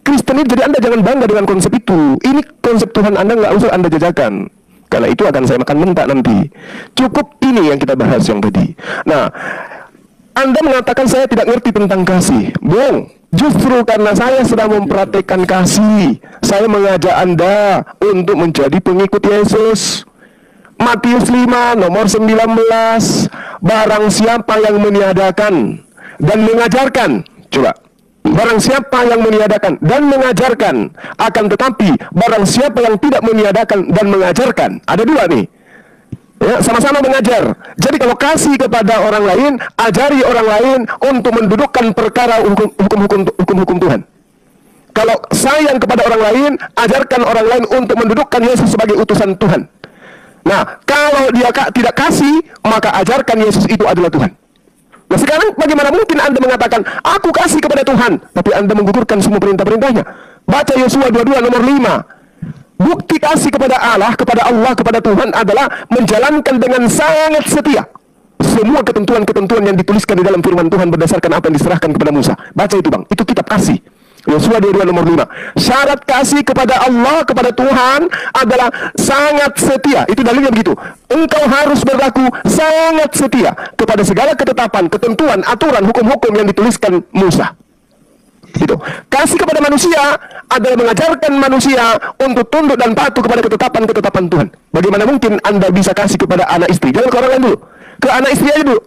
Kristen itu, jadi Anda jangan bangga dengan konsep itu. Ini konsep Tuhan Anda nggak usah Anda jajakan. Karena itu akan saya makan mentah nanti. Cukup ini yang kita bahas yang tadi. Nah, Anda mengatakan saya tidak ngerti tentang kasih. Bung, justru karena saya sedang mempraktekkan kasih, saya mengajak Anda untuk menjadi pengikut Yesus. Matius 5 nomor 19, barang siapa yang meniadakan dan mengajarkan, coba, barang siapa yang meniadakan dan mengajarkan, akan tetapi barang siapa yang tidak meniadakan dan mengajarkan, ada 2 nih ya, sama-sama mengajar. Jadi kalau kasih kepada orang lain, ajari orang lain untuk mendudukkan perkara hukum-hukum Tuhan. Kalau sayang kepada orang lain, ajarkan orang lain untuk mendudukkan Yesus sebagai utusan Tuhan. Nah, kalau dia tidak kasih, maka ajarkan Yesus itu adalah Tuhan. Nah, sekarang bagaimana mungkin Anda mengatakan aku kasih kepada Tuhan, tapi Anda menggugurkan semua perintah-perintahnya? Baca Yosua 22 nomor 5. Bukti kasih kepada Allah, kepada Tuhan adalah menjalankan dengan sangat setia. semua ketentuan-ketentuan yang dituliskan di dalam firman Tuhan berdasarkan apa yang diserahkan kepada Musa. Baca itu bang, itu kitab kasih. Yosua 22 nomor 5. Syarat kasih kepada Allah, kepada Tuhan adalah sangat setia. Itu dalilnya begitu. Engkau harus berlaku sangat setia kepada segala ketetapan, ketentuan, aturan, hukum-hukum yang dituliskan Musa. Itu. Kasih kepada manusia adalah mengajarkan manusia untuk tunduk dan patuh kepada ketetapan-ketetapan Tuhan. Bagaimana mungkin Anda bisa kasih kepada anak istri? Jangan ke orang lain dulu. Ke anak istri aja dulu.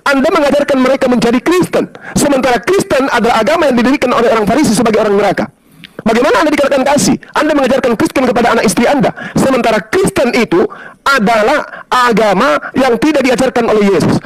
Anda mengajarkan mereka menjadi Kristen, sementara Kristen adalah agama yang didirikan oleh orang Farisi sebagai orang neraka. Bagaimana Anda dikatakan kasih? Anda mengajarkan Kristen kepada anak istri Anda, sementara Kristen itu adalah agama yang tidak diajarkan oleh Yesus.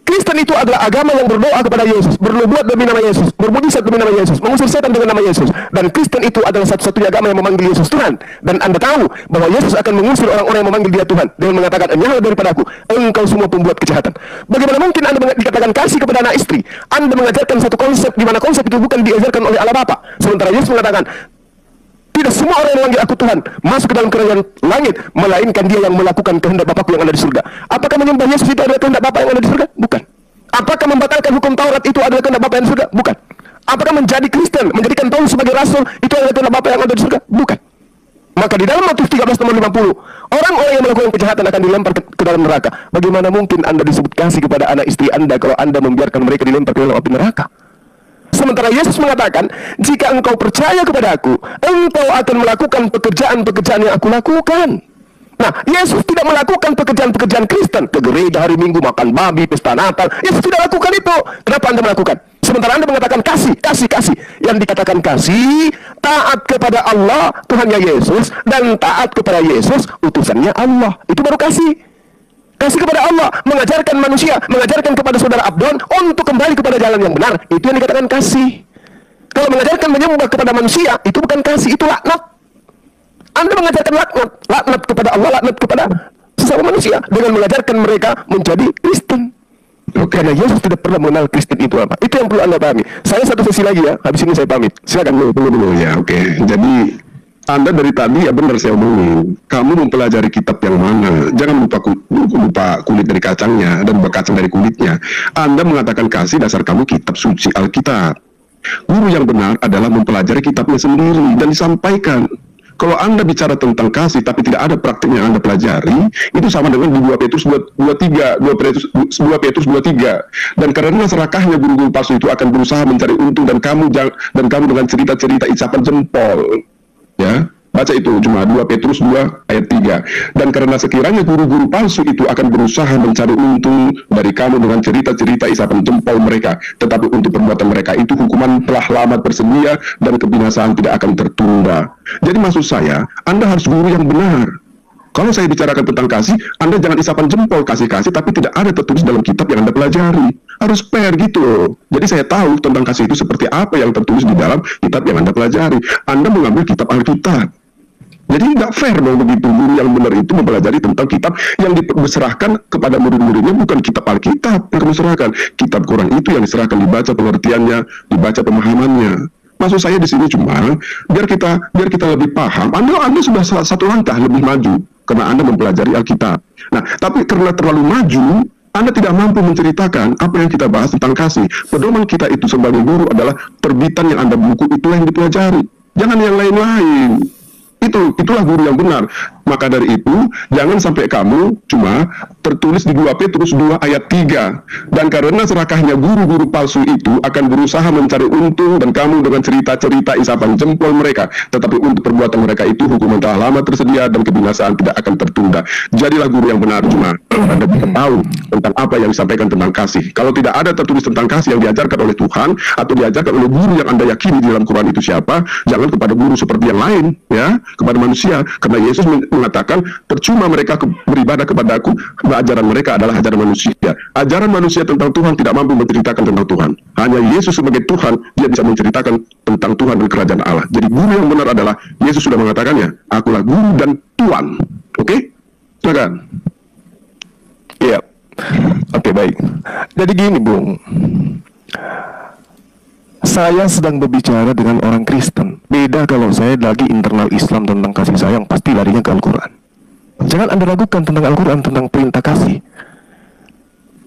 Kristen itu adalah agama yang berdoa kepada Yesus, bernubuat demi nama Yesus, bermujizat demi nama Yesus, mengusir setan dengan nama Yesus. Dan Kristen itu adalah satu-satunya agama yang memanggil Yesus Tuhan. Dan Anda tahu bahwa Yesus akan mengusir orang-orang yang memanggil dia Tuhan dengan mengatakan, "Enyahlah daripadaku, engkau semua pembuat kejahatan." Bagaimana mungkin Anda dikatakan kasih kepada anak istri? Anda mengajarkan satu konsep di mana konsep itu bukan diajarkan oleh Allah Bapa. Sementara Yesus mengatakan, tidak semua orang yang memanggil aku Tuhan masuk ke dalam kerajaan langit, melainkan dia yang melakukan kehendak Bapakku yang ada di surga. Apakah menyembah Yesus itu adalah kehendak Bapa yang ada di surga? Bukan. Apakah membatalkan hukum Taurat itu adalah kehendak Bapa yang di surga? Bukan. Apakah menjadi Kristen, menjadikan Paulus sebagai rasul itu adalah kehendak Bapa yang ada di surga? Bukan. Maka di dalam Matius 13 nomor 50, orang-orang yang melakukan kejahatan akan dilempar ke dalam neraka. Bagaimana mungkin Anda disebut kasih kepada anak istri Anda kalau Anda membiarkan mereka dilempar ke dalam api neraka? Sementara Yesus mengatakan, jika engkau percaya kepada aku, engkau akan melakukan pekerjaan-pekerjaan yang aku lakukan. Nah, Yesus tidak melakukan pekerjaan-pekerjaan Kristen, ke gereja hari Minggu, makan babi, pesta Natal. Yesus tidak lakukan itu. Kenapa Anda melakukan? Sementara Anda mengatakan kasih. Yang dikatakan kasih, taat kepada Allah, Tuhannya Yesus, dan taat kepada Yesus, utusannya Allah. Itu baru kasih. Kasih kepada Allah, mengajarkan manusia, mengajarkan kepada saudara Abdon untuk kembali kepada jalan yang benar. Itu yang dikatakan kasih. Kalau mengajarkan menyembah kepada manusia, itu bukan kasih, itu laknat. Anda mengajarkan laknat kepada Allah, laknat kepada sesama manusia dengan mengajarkan mereka menjadi Kristen. Karena Yesus tidak pernah mengenal Kristen itu apa. Itu yang perlu Anda pahami. Saya satu sesi lagi ya, habis ini saya pamit. Silakan dulu ya, oke. Jadi Anda dari tadi ya benar saya omongin, kamu mempelajari kitab yang mana. Jangan lupa kulit dari kacangnya dan kacang dari kulitnya. Anda mengatakan kasih dasar kamu kitab suci Alkitab. Guru yang benar adalah mempelajari kitabnya sendiri dan disampaikan. Kalau Anda bicara tentang kasih tapi tidak ada praktiknya yang Anda pelajari, itu sama dengan di 2 Petrus 2:3. Dan karena serakahnya guru-guru palsu itu akan berusaha mencari untung dan kamu dengan cerita-cerita isapan jempol. Ya, baca itu cuma 2 Petrus 2:3. Dan karena sekiranya guru-guru palsu itu akan berusaha mencari untung dari kamu dengan cerita-cerita isapan jempol mereka, tetapi untuk perbuatan mereka itu hukuman telah lama tersedia dan kebinasaan tidak akan tertunda. Jadi maksud saya, Anda harus guru yang benar. Kalau saya bicarakan tentang kasih, Anda jangan isapan jempol kasih-kasih, tapi tidak ada tertulis dalam kitab yang Anda pelajari. Harus fair gitu. Jadi saya tahu tentang kasih itu seperti apa yang tertulis di dalam kitab yang Anda pelajari. Anda mengambil kitab Alkitab. Jadi nggak fair dong begitu. Guru yang benar itu mempelajari tentang kitab yang diserahkan kepada murid-muridnya, bukan kitab Alkitab yang diserahkan. Kitab Quran itu yang diserahkan, dibaca pengertiannya, dibaca pemahamannya. Maksud saya di sini cuma biar kita lebih paham. Anda sudah satu langkah lebih maju karena Anda mempelajari Alkitab. Nah, tapi karena terlalu maju, Anda tidak mampu menceritakan apa yang kita bahas tentang kasih. Pedoman kita itu sebagai guru adalah terbitan yang Anda buku, itulah yang dipelajari. Jangan yang lain-lain. Itulah guru yang benar. Maka dari itu, jangan sampai kamu cuma tertulis di 2 Petrus 2:3. Dan karena serakahnya guru-guru palsu itu akan berusaha mencari untung dan kamu dengan cerita-cerita isapan jempol mereka. Tetapi untuk perbuatan mereka itu hukuman telah lama tersedia dan kebinasaan tidak akan tertunda. Jadilah guru yang benar, cuma Anda tidak tahu tentang apa yang disampaikan tentang kasih. Kalau tidak ada tertulis tentang kasih yang diajarkan oleh Tuhan atau diajarkan oleh guru yang Anda yakini di dalam Quran itu siapa, jangan kepada guru seperti yang lain, ya, kepada manusia. Karena Yesus mengatakan percuma mereka beribadah kepadaku, ajaran mereka adalah ajaran manusia. Ajaran manusia tentang Tuhan tidak mampu menceritakan tentang Tuhan. Hanya Yesus sebagai Tuhan, dia bisa menceritakan tentang Tuhan dan kerajaan Allah. Jadi guru yang benar adalah Yesus sudah mengatakannya, akulah guru dan Tuhan. Oke? Silakan. Iya. Oke, baik. Jadi gini, Bung. Saya sedang berbicara dengan orang Kristen. Beda kalau saya lagi internal Islam tentang kasih sayang, pasti larinya ke Al-Quran. Jangan Anda ragukan tentang Al-Quran, tentang perintah kasih.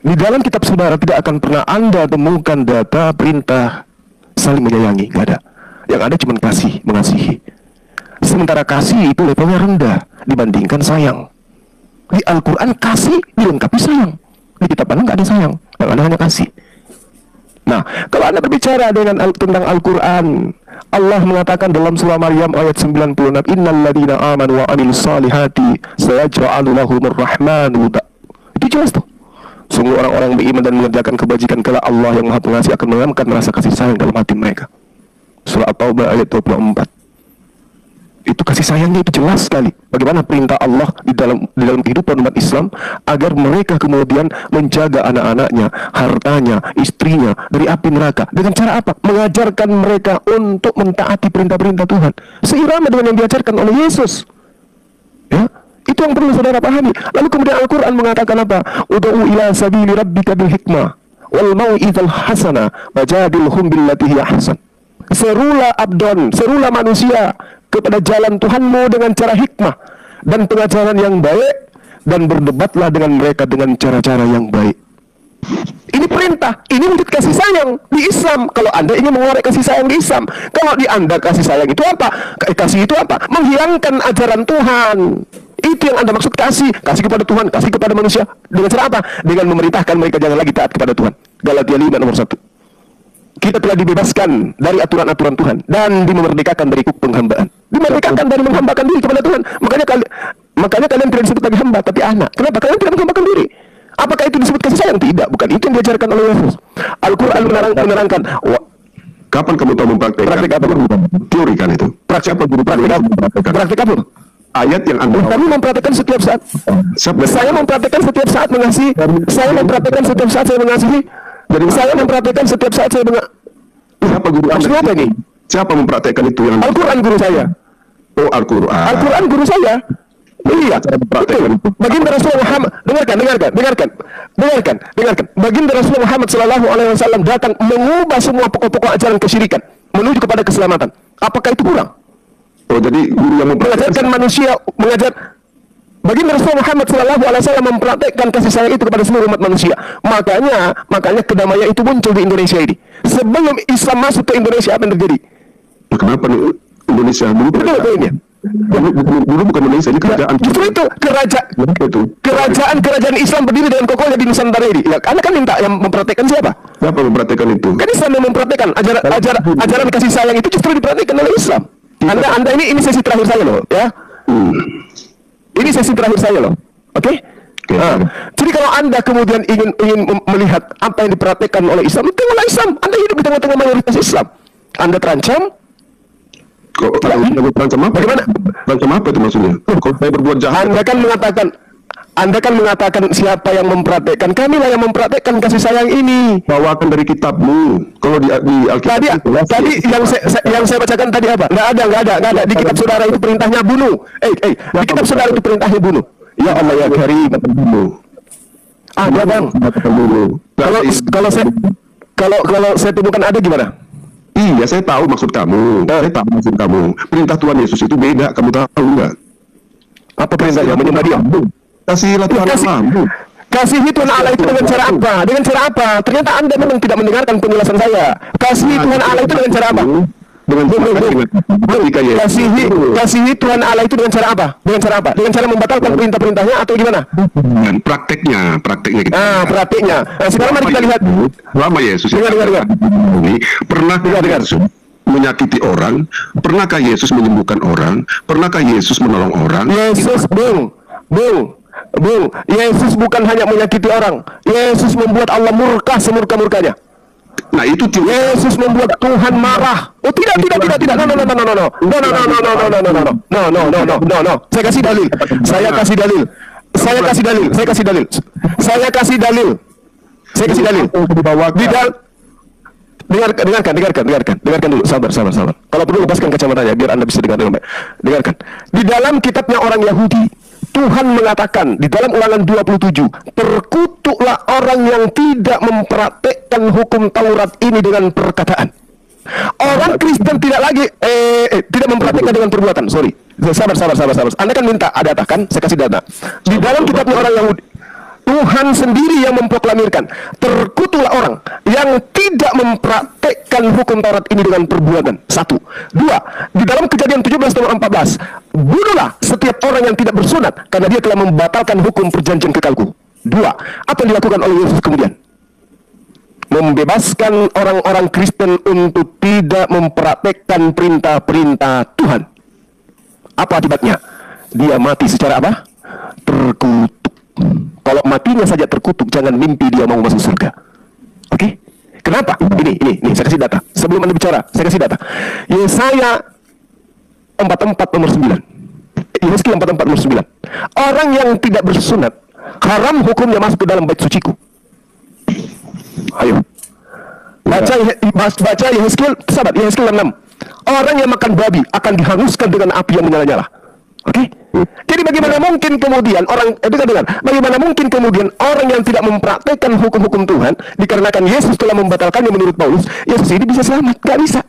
Di dalam kitab saudara tidak akan pernah Anda temukan data perintah saling menyayangi, nggak ada. Yang ada cuma kasih, mengasihi. Sementara kasih itu levelnya rendah dibandingkan sayang. Di Al-Quran kasih dilengkapi sayang. Di kitab Anda nggak ada sayang, yang ada hanya kasih. Nah, kalau Anda berbicara tentang Al-Quran, Allah mengatakan dalam surah Maryam ayat 96, Innal ladina amanu wa amilus salihati sayaj'alu lahumur rahmanu wudda. Itu jelas tuh. Sungguh orang-orang beriman dan mengerjakan kebajikan, kelak Allah yang Maha Pengasih akan menanamkan rasa kasih sayang dalam hati mereka. Surah At-Taubah ayat 24. Itu kasih sayangnya itu jelas sekali. Bagaimana perintah Allah di dalam kehidupan umat Islam agar mereka kemudian menjaga anak-anaknya, hartanya, istrinya dari api neraka. Dengan cara apa? Mengajarkan mereka untuk mentaati perintah-perintah Tuhan seirama dengan yang diajarkan oleh Yesus. Ya, itu yang perlu saudara pahami. Lalu kemudian Al-Quran mengatakan apa? Ud'u ila sabili rabbika bil hikmah wal mau'izal hasanah wajadilhum billati hiya ahsan. Serulah abdon, serulah manusia kepada jalan Tuhanmu dengan cara hikmah dan pengajaran yang baik, dan berdebatlah dengan mereka dengan cara-cara yang baik. Ini perintah, ini wujud kasih sayang di Islam. Kalau Anda ingin mengorek kasih sayang di Islam, kalau di Anda kasih sayang itu apa? Kasih itu apa? Menghilangkan ajaran Tuhan. Itu yang Anda maksud kasih. Kasih kepada Tuhan, kasih kepada manusia. Dengan cara apa? Dengan memerintahkan mereka jangan lagi taat kepada Tuhan. Galatia 5 nomor 1. Kita telah dibebaskan dari aturan-aturan Tuhan dan dimerdekakan dari penghambaan. Dimerdekakan dari menghambakan diri kepada Tuhan. Makanya kalian tidak disebut lagi hamba, tapi anak. Kenapa? Kalian tidak menghambakan diri. Apakah itu disebut kasih sayang? Tidak, bukan itu yang diajarkan oleh Yesus. Al-Quran menerangkan. Kapan kamu tahu mempraktekkan? Praktek apa? Teori kan itu. Praktek apa? Ayat yang Anda kami mempraktekkan setiap saat. Saya mempraktekkan setiap saat mengasihi. Saya mempraktekkan setiap saat saya mengasihi. Jadi saya mempraktekkan setiap saat saya Siapa guru Anda? Maksudnya apa ini? Siapa mempraktekkan itu yang Al-Quran guru saya. Oh, Al-Quran. Al-Quran guru saya. Iya. Mempraktekkan itu. Baginda Rasulullah Muhammad, dengarkan. Baginda Rasulullah Muhammad sallallahu alaihi wasallam datang mengubah semua pokok-pokok ajaran kesyirikan menuju kepada keselamatan. Apakah itu kurang? Oh, jadi guru yang mengajarkan manusia, Baginda Rasulullah Muhammad SAW mempraktekkan kasih sayang itu kepada seluruh umat manusia. Makanya kedamaian itu muncul di Indonesia ini. Sebelum Islam masuk ke Indonesia, apa yang terjadi? Kenapa Indonesia dulu? Dulu bukan Indonesia, ini kerajaan. Justru itu kerajaan Islam berdiri dengan kokohnya di Nusantara ini. Ya, Anda kan minta yang mempraktekkan siapa? Siapa mempraktekkan itu? Kan Islam yang mempraktekkan ajaran kasih sayang itu justru dipraktekkan oleh Islam. Anda ini sesi terakhir saya loh, ya. Ini sesi terakhir saya loh, oke? Jadi kalau Anda kemudian ingin melihat apa yang dipraktekkan oleh Islam, tengoklah Islam. Anda hidup di tengah-tengah mayoritas Islam. Anda terancam. Terancam apa? Bagaimana? Terancam apa itu maksudnya? Kalau saya berbuat jahat. Anda kan mengatakan siapa yang mempraktekkan? Kamilah yang mempraktekkan kasih sayang ini. Bawakan dari kitabmu. Kalau di Alkitab tadi yang saya bacakan tadi apa? Nggak ada. Di kitab saudara itu perintahnya bunuh. Di kitab saudara itu perintahnya bunuh. Ya Allah ya Karim, bunuh. Ada bang. Kalau saya temukan ada gimana? Iya, saya tahu maksud kamu. Perintah Tuhan Yesus itu beda. Kamu tahu nggak? Apa perintahnya? Menyembah Dia. Kasihilah Tuhan Allahmu. Kasihi Tuhan Allah itu dengan cara apa? Dengan cara apa? Ternyata Anda memang tidak mendengarkan penjelasan saya. Kasihi Tuhan Allah itu dengan cara apa? Kasihi Tuhan Allah itu dengan cara apa? Dengan cara membatalkan perintah-perintahnya atau gimana? Prakteknya kita. Prakteknya. Sekarang mari kita lihat. Lama Yesus ini pernah menyakiti orang? Pernahkah Yesus menyembuhkan orang? Pernahkah Yesus menolong orang? Yesus, Yesus bukan hanya menyakiti orang. Yesus membuat Allah murka semurka-murkanya. Nah itu Yesus membuat Tuhan marah. Oh tidak. No. Saya kasih dalil. Dengarkan dulu. Sabar. Kalau perlu lepaskan kacamatanya biar Anda bisa dengar dengan baik. Dengarkan. Di dalam kitabnya orang Yahudi, Tuhan mengatakan di dalam Ulangan 27, terkutuklah orang yang tidak mempraktekkan hukum Taurat ini dengan perkataan. Orang Kristen tidak lagi tidak mempraktekkan dengan perbuatan. Sorry. Sabar. Anda kan minta data kan? Saya kasih data. Di dalam kitabnya orang Yahudi. Tuhan sendiri yang memproklamirkan. Terkutuklah orang yang tidak mempraktekkan hukum Taurat ini dengan perbuatan. 1. 2. Di dalam Kejadian 17 nomor 14, bunuhlah setiap orang yang tidak bersunat, karena dia telah membatalkan hukum perjanjian kekalku. 2. Apa yang dilakukan oleh Yesus kemudian? Membebaskan orang-orang Kristen untuk tidak mempraktekkan perintah-perintah Tuhan. Apa akibatnya? Dia mati secara apa? Terkutuk. Kalau matinya saja terkutuk, jangan mimpi dia mau masuk surga. Oke? Kenapa? Ini, saya kasih data. Sebelum Anda bicara, saya kasih data. Yesaya 44 nomor 9. Yesaya 44 nomor 9. Orang yang tidak bersunat, haram hukumnya masuk ke dalam bait suciku. Ayo. Baca Yehezkiel, sahabat, Yehezkiel 6. Orang yang makan babi akan dihanguskan dengan api yang menyala-nyala. Oke? Jadi bagaimana mungkin kemudian bagaimana mungkin kemudian orang yang tidak mempraktekkan hukum-hukum Tuhan, dikarenakan Yesus telah membatalkannya menurut Paulus, Yesus ini bisa selamat? Gak bisa.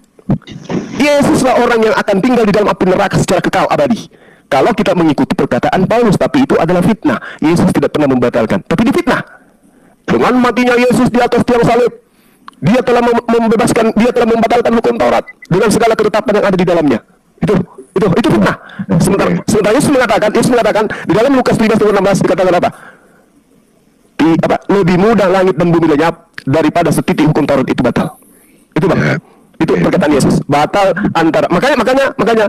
Yesuslah orang yang akan tinggal di dalam api neraka secara kekal abadi. Kalau kita mengikuti perkataan Paulus, tapi itu adalah fitnah. Yesus tidak pernah membatalkan, tapi difitnah. Dengan matinya Yesus di atas tiang salib, dia telah membebaskan, dia telah membatalkan hukum Taurat dengan segala ketetapan yang ada di dalamnya. Itu fitnah. Sementara Yesus mengatakan di dalam Lukas 13:16 dikatakan apa? Lebih mudah langit dan bumi lenyap daripada setitik hukum Taurat itu batal. Itu Bang. Itu perkataan Yesus. Batal makanya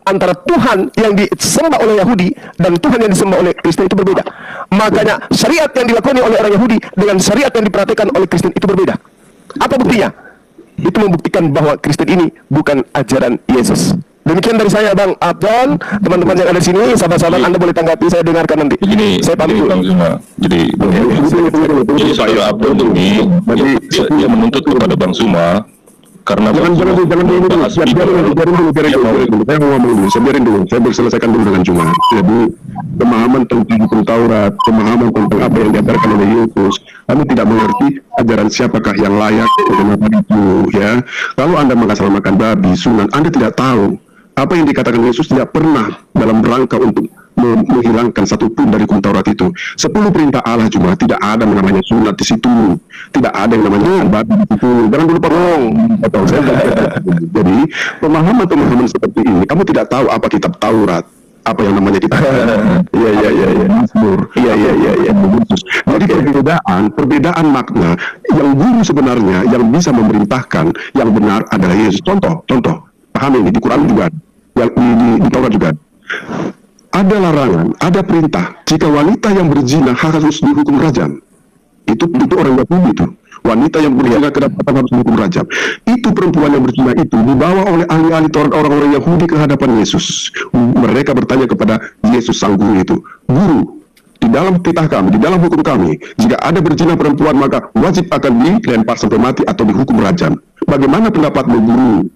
antara Tuhan yang disembah oleh Yahudi dan Tuhan yang disembah oleh Kristen itu berbeda. Makanya syariat yang dilakoni oleh orang Yahudi dengan syariat yang diperhatikan oleh Kristen itu berbeda. Apa buktinya? Itu membuktikan bahwa Kristen ini bukan ajaran Yesus. Demikian dari saya, Bang Abdon. Teman-teman yang ada di sini, sahabat-sahabat, Anda boleh tanggapi, saya dengarkan nanti. Saya pamit dulu. Jadi saya Abdon ini dia menuntut kepada Bang Suma karena jangan dulu, saya mau ngomong dulu, saya selesaikan dulu dengan Cuma. Jadi pemahaman tentang hukum Taurat, pemahaman tentang apa yang diajarkan oleh Yesus, kami tidak mengerti ajaran siapakah yang layak untuk itu, ya. Kalau Anda mengasalkan babi, sunat, Anda tidak tahu apa yang dikatakan Yesus tidak pernah dalam rangka untuk menghilangkan satu pun dari hukum Taurat itu. 10 perintah Allah cuma tidak ada yang namanya sunat di situ, tidak ada yang namanya babi di situ. Jangan dulu potong. Jadi pemahaman seperti ini, kamu tidak tahu apa kitab Taurat, apa yang namanya kitab. Jadi perbedaan makna yang guru sebenarnya yang bisa memerintahkan yang benar adalah Yesus. Contoh, paham ini di Quran juga, yang di Taurat juga. Ada larangan, ada perintah. Jika wanita yang berzina harus dihukum rajam. Itu orang Yahudi itu. Wanita yang berzina kedapatan harus dihukum rajam. Itu perempuan yang berzina itu dibawa oleh ahli-ahli Taurat orang-orang Yahudi ke hadapan Yesus. Mereka bertanya kepada Yesus sang guru itu, Guru, di dalam titah kami, di dalam hukum kami, jika ada berzina perempuan maka wajib akan dilempar sampai mati atau dihukum rajam. Bagaimana pendapatmu, Guru?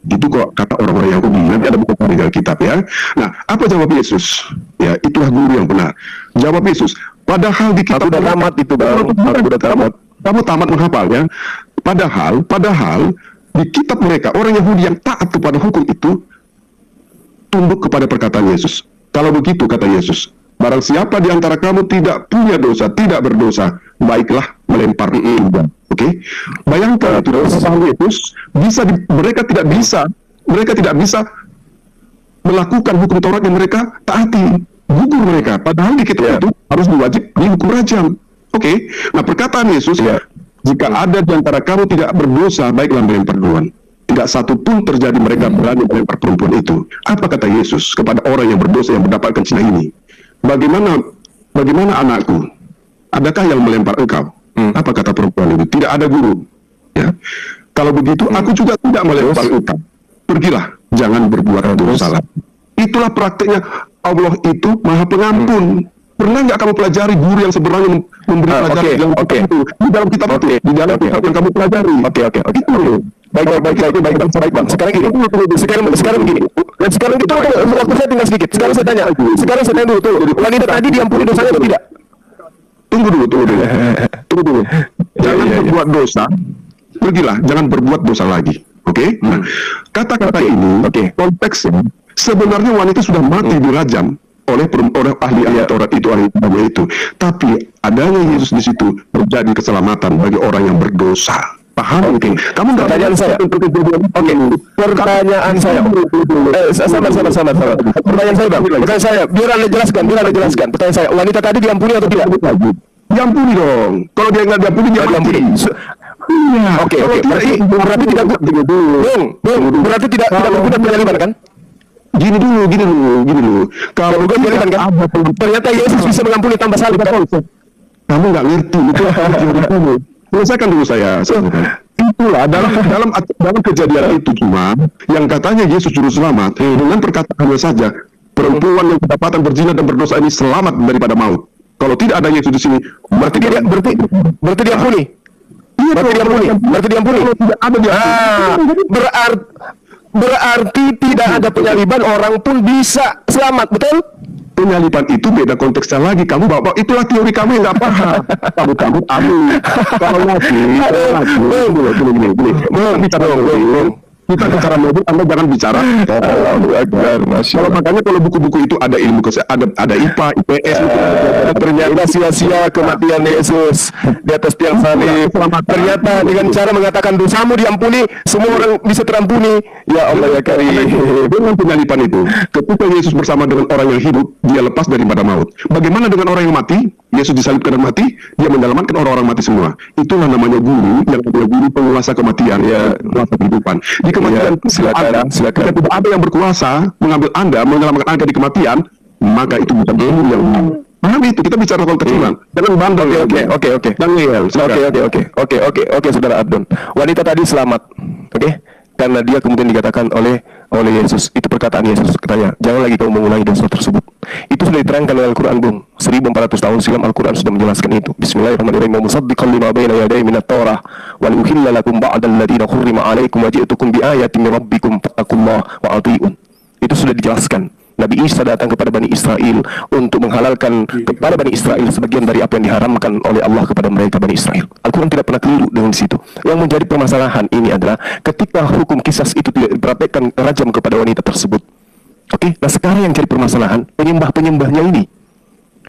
Itu kok kata orang-orang Yahudi. Nanti ada buku di Alkitab, ya. Nah, apa jawab Yesus? Ya, itulah guru yang benar. Jawab Yesus, padahal di kitab udah tamat itu, Bang. Kamu tamat menghafalnya. Padahal di kitab mereka orang Yahudi yang taat kepada hukum itu tunduk kepada perkataan Yesus. Kalau begitu kata Yesus, barang siapa di antara kamu tidak punya dosa, tidak berdosa, baiklah melempar iman. Oke, bayangkan itu kesalahan Yesus mereka tidak bisa melakukan hukum Taurat yang mereka taati, gugur mereka. Padahal di kitab itu harus diwajib dihukum rajam. Oke, nah perkataan Yesus, jika ada di antara kamu tidak berdosa, baiklah melempar duluan. Tidak satu pun terjadi mereka berani melempar perempuan itu. Apa kata Yesus kepada orang yang berdosa yang mendapatkan zina ini? Bagaimana anakku? Adakah yang melempar engkau? Apa kata perempuan itu? Tidak ada, Guru. Ya. Kalau begitu, aku juga tidak melempar engkau. Pergilah, jangan berbuat dosa lagi. Itulah prakteknya Allah itu Maha Pengampun. Pernah nggak kamu pelajari guru yang sebenarnya memberi pelajaran di dalam kitab itu? Di dalam kitab itu, di dalam kitab yang kamu pelajari. Itu loh. Baik, Bang. Sekarang gini. Sekarang itu waktu saya tinggal sedikit. Sekarang saya tanya dulu. Wanita tadi diampuni dosanya atau tidak? Tunggu dulu. Jangan berbuat dosa. Pergilah, jangan berbuat dosa lagi. Oke? Nah, kata-kata ini, konteksnya sebenarnya wanita sudah mati dirajam. oleh ahli Taurat itu, ahli agama itu. Tapi adanya Yesus di situ terjadi keselamatan bagi orang yang berdosa. Paham? Oke. Kamu nggak Pertanyaan saya. Oke. Pertanyaan saya. Sabar. Pertanyaan saya, Bang. Pertanyaan saya. Biar Anda jelaskan. Pertanyaan saya. Wanita tadi diampuni atau tidak? Diampuni dong. Kalau dia nggak diampuni, dia mati. Iya. Oke. Berarti tidak. Berarti tidak berguna penyaliban kan? Gini dulu. Kalau penyaliban kan? Ternyata Yesus bisa mengampuni tanpa salib kan? Kamu nggak ngerti itu teori kamu. Selesaikan dulu saya. Itulah dalam kejadian itu cuma yang katanya Yesus juru selamat dengan perkataannya saja, perempuan yang kedapatan berzina dan berdosa ini selamat daripada maut. Kalau tidak ada Yesus di sini, berarti diampuni. Iya, berarti diampuni. Kalau tidak ada berarti tidak ada penyaliban, orang pun bisa selamat, betul? Penyaliban itu beda konteksnya lagi. Kamu bawa itulah teori kamu yang nggak paham. Kamu kalau lagi kita bicara mobil, Anda jangan bicara. Kalau makanya kalau buku-buku itu ada ilmu ada IPA, IPS. Ternyata sia-sia kematian Yesus di atas tiang salib. Ternyata dengan cara mengatakan dosamu diampuni, semua orang bisa terampuni. Ya Allah ya Karim. Dengan penyaliban itu, ketika Yesus bersama dengan orang yang hidup, dia lepas daripada maut. Bagaimana dengan orang yang mati? Yesus disalibkan dan mati, dia menyelamatkan orang-orang mati semua. Itulah namanya guru, yang namanya guru penguasa kematian, ya, penguasa kehidupan. Di kematian silakan. Jika tidak ada yang berkuasa mengambil Anda, menyelamatkan Anda di kematian, maka itu bukan guru yang paham itu. Kita bicara konteks iman. Jangan bandel. Oke. Oke, Saudara Abdon. Wanita tadi selamat. Oke. Karena dia kemudian dikatakan oleh Yesus, itu perkataan Yesus, katanya, jangan lagi kau mengulangi dosa tersebut. Itu sudah diterangkan oleh Al-Quran, Bung. 1400 tahun silam Al-Quran sudah menjelaskan itu. Bismillahirrahmanirrahim. Musaddiqan lima bayna yaday minat Taurah wa liuhilla lakum ba'dal ladina hurrima alaikum wa ji'tukum bi ayatin min rabbikum fattaqullaha wa ati'un. Itu sudah dijelaskan. Nabi Isa datang kepada Bani Israel untuk menghalalkan kepada Bani Israel sebagian dari apa yang diharamkan oleh Allah kepada mereka Bani Israel. Al-Quran tidak pernah keliru dengan situ. Yang menjadi permasalahan ini adalah ketika hukum kisas itu tidak dipraktekkan rajam kepada wanita tersebut. Oke, nah sekarang yang jadi permasalahan penyembah-penyembahnya ini.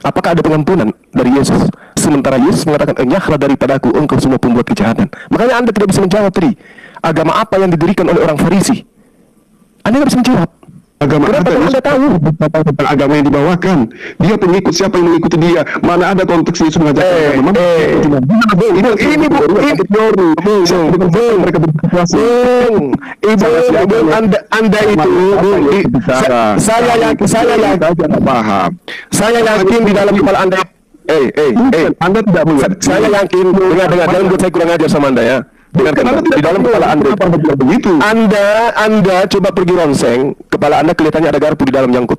Apakah ada pengampunan dari Yesus? Sementara Yesus mengatakan, enyahlah daripadaku engkau semua pembuat kejahatan. Makanya Anda tidak bisa menjawab tadi. Agama apa yang didirikan oleh orang Farisi? Anda tidak bisa menjawab. Agama Anda tahu tentang agama yang dibawakan. Dia pengikut, siapa yang mengikuti dia? Mana ada konteks Yesus mengajarkan agama? Mereka berkuasa. Anda itu, saya yakin di dalam kepala Anda. Anda tidak melihat. Saya yakin, dengar, jangan buat saya kurang ajar sama Anda ya. Dengarkan, di dalam kepala Anda coba pergi ronseng, kepala Anda kelihatannya ada garpu di dalam nyangkut.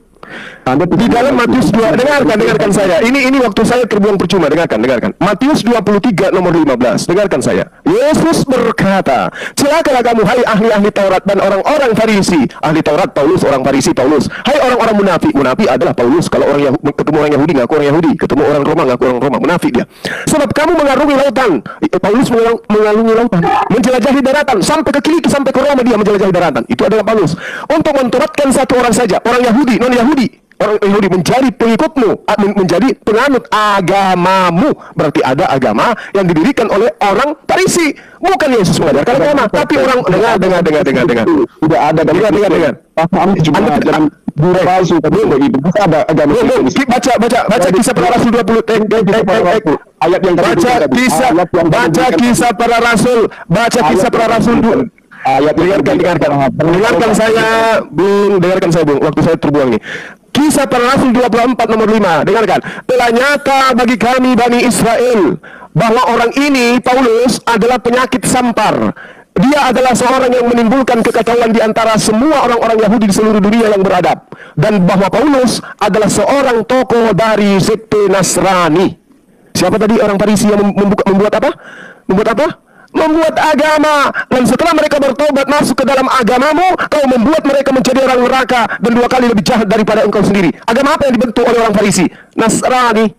Di dalam Matius 2, dengarkan saya. Ini waktu saya terbuang percuma, dengarkan. Matius 23 nomor 15, dengarkan saya. Yesus berkata, celakalah kamu hai ahli-ahli Taurat dan orang-orang Farisi. Ahli Taurat Paulus, orang Farisi Paulus. Hai orang-orang munafik. Munafik adalah Paulus. Kalau ketemu orang Yahudi ngaku orang Yahudi, ketemu orang Roma ngaku orang Roma, munafik dia. Sebab kamu mengarungi lautan. Paulus mengarungi lautan, menjelajahi daratan, sampai ke Kiliki, sampai ke Roma dia menjelajahi daratan. Itu adalah Paulus. Untuk mentobatkan satu orang saja, orang Yahudi, non-Yahudi. Orang Yahudi menjadi pengikutmu, menjadi penganut agamamu. Berarti ada agama yang didirikan oleh orang Farisi. Bukan Yesus mengajarkan agama, tapi orang dengar. Tidak ada, dengar. Paham cuma dalam guru palsu begitu. Ada agama. Baca kisah para rasul 20 ayat yang baca kisah para rasul. Ayat dengarkan saya, Bung. Waktu saya terbuang nih. Kisah para Rasul 24 nomor 5. Dengarkan. Telah nyata bagi kami Bani Israel bahwa orang ini, Paulus, adalah penyakit sampar. Dia adalah seorang yang menimbulkan kekacauan di antara semua orang-orang Yahudi di seluruh dunia yang beradab. Dan bahwa Paulus adalah seorang tokoh dari sekte Nasrani. Siapa tadi orang Farisi yang membuat apa? Membuat agama. Dan setelah mereka bertobat masuk ke dalam agamamu, kau membuat mereka menjadi orang neraka dan 2 kali lebih jahat daripada engkau sendiri. Agama apa yang dibentuk oleh orang Farisi? Nasrani.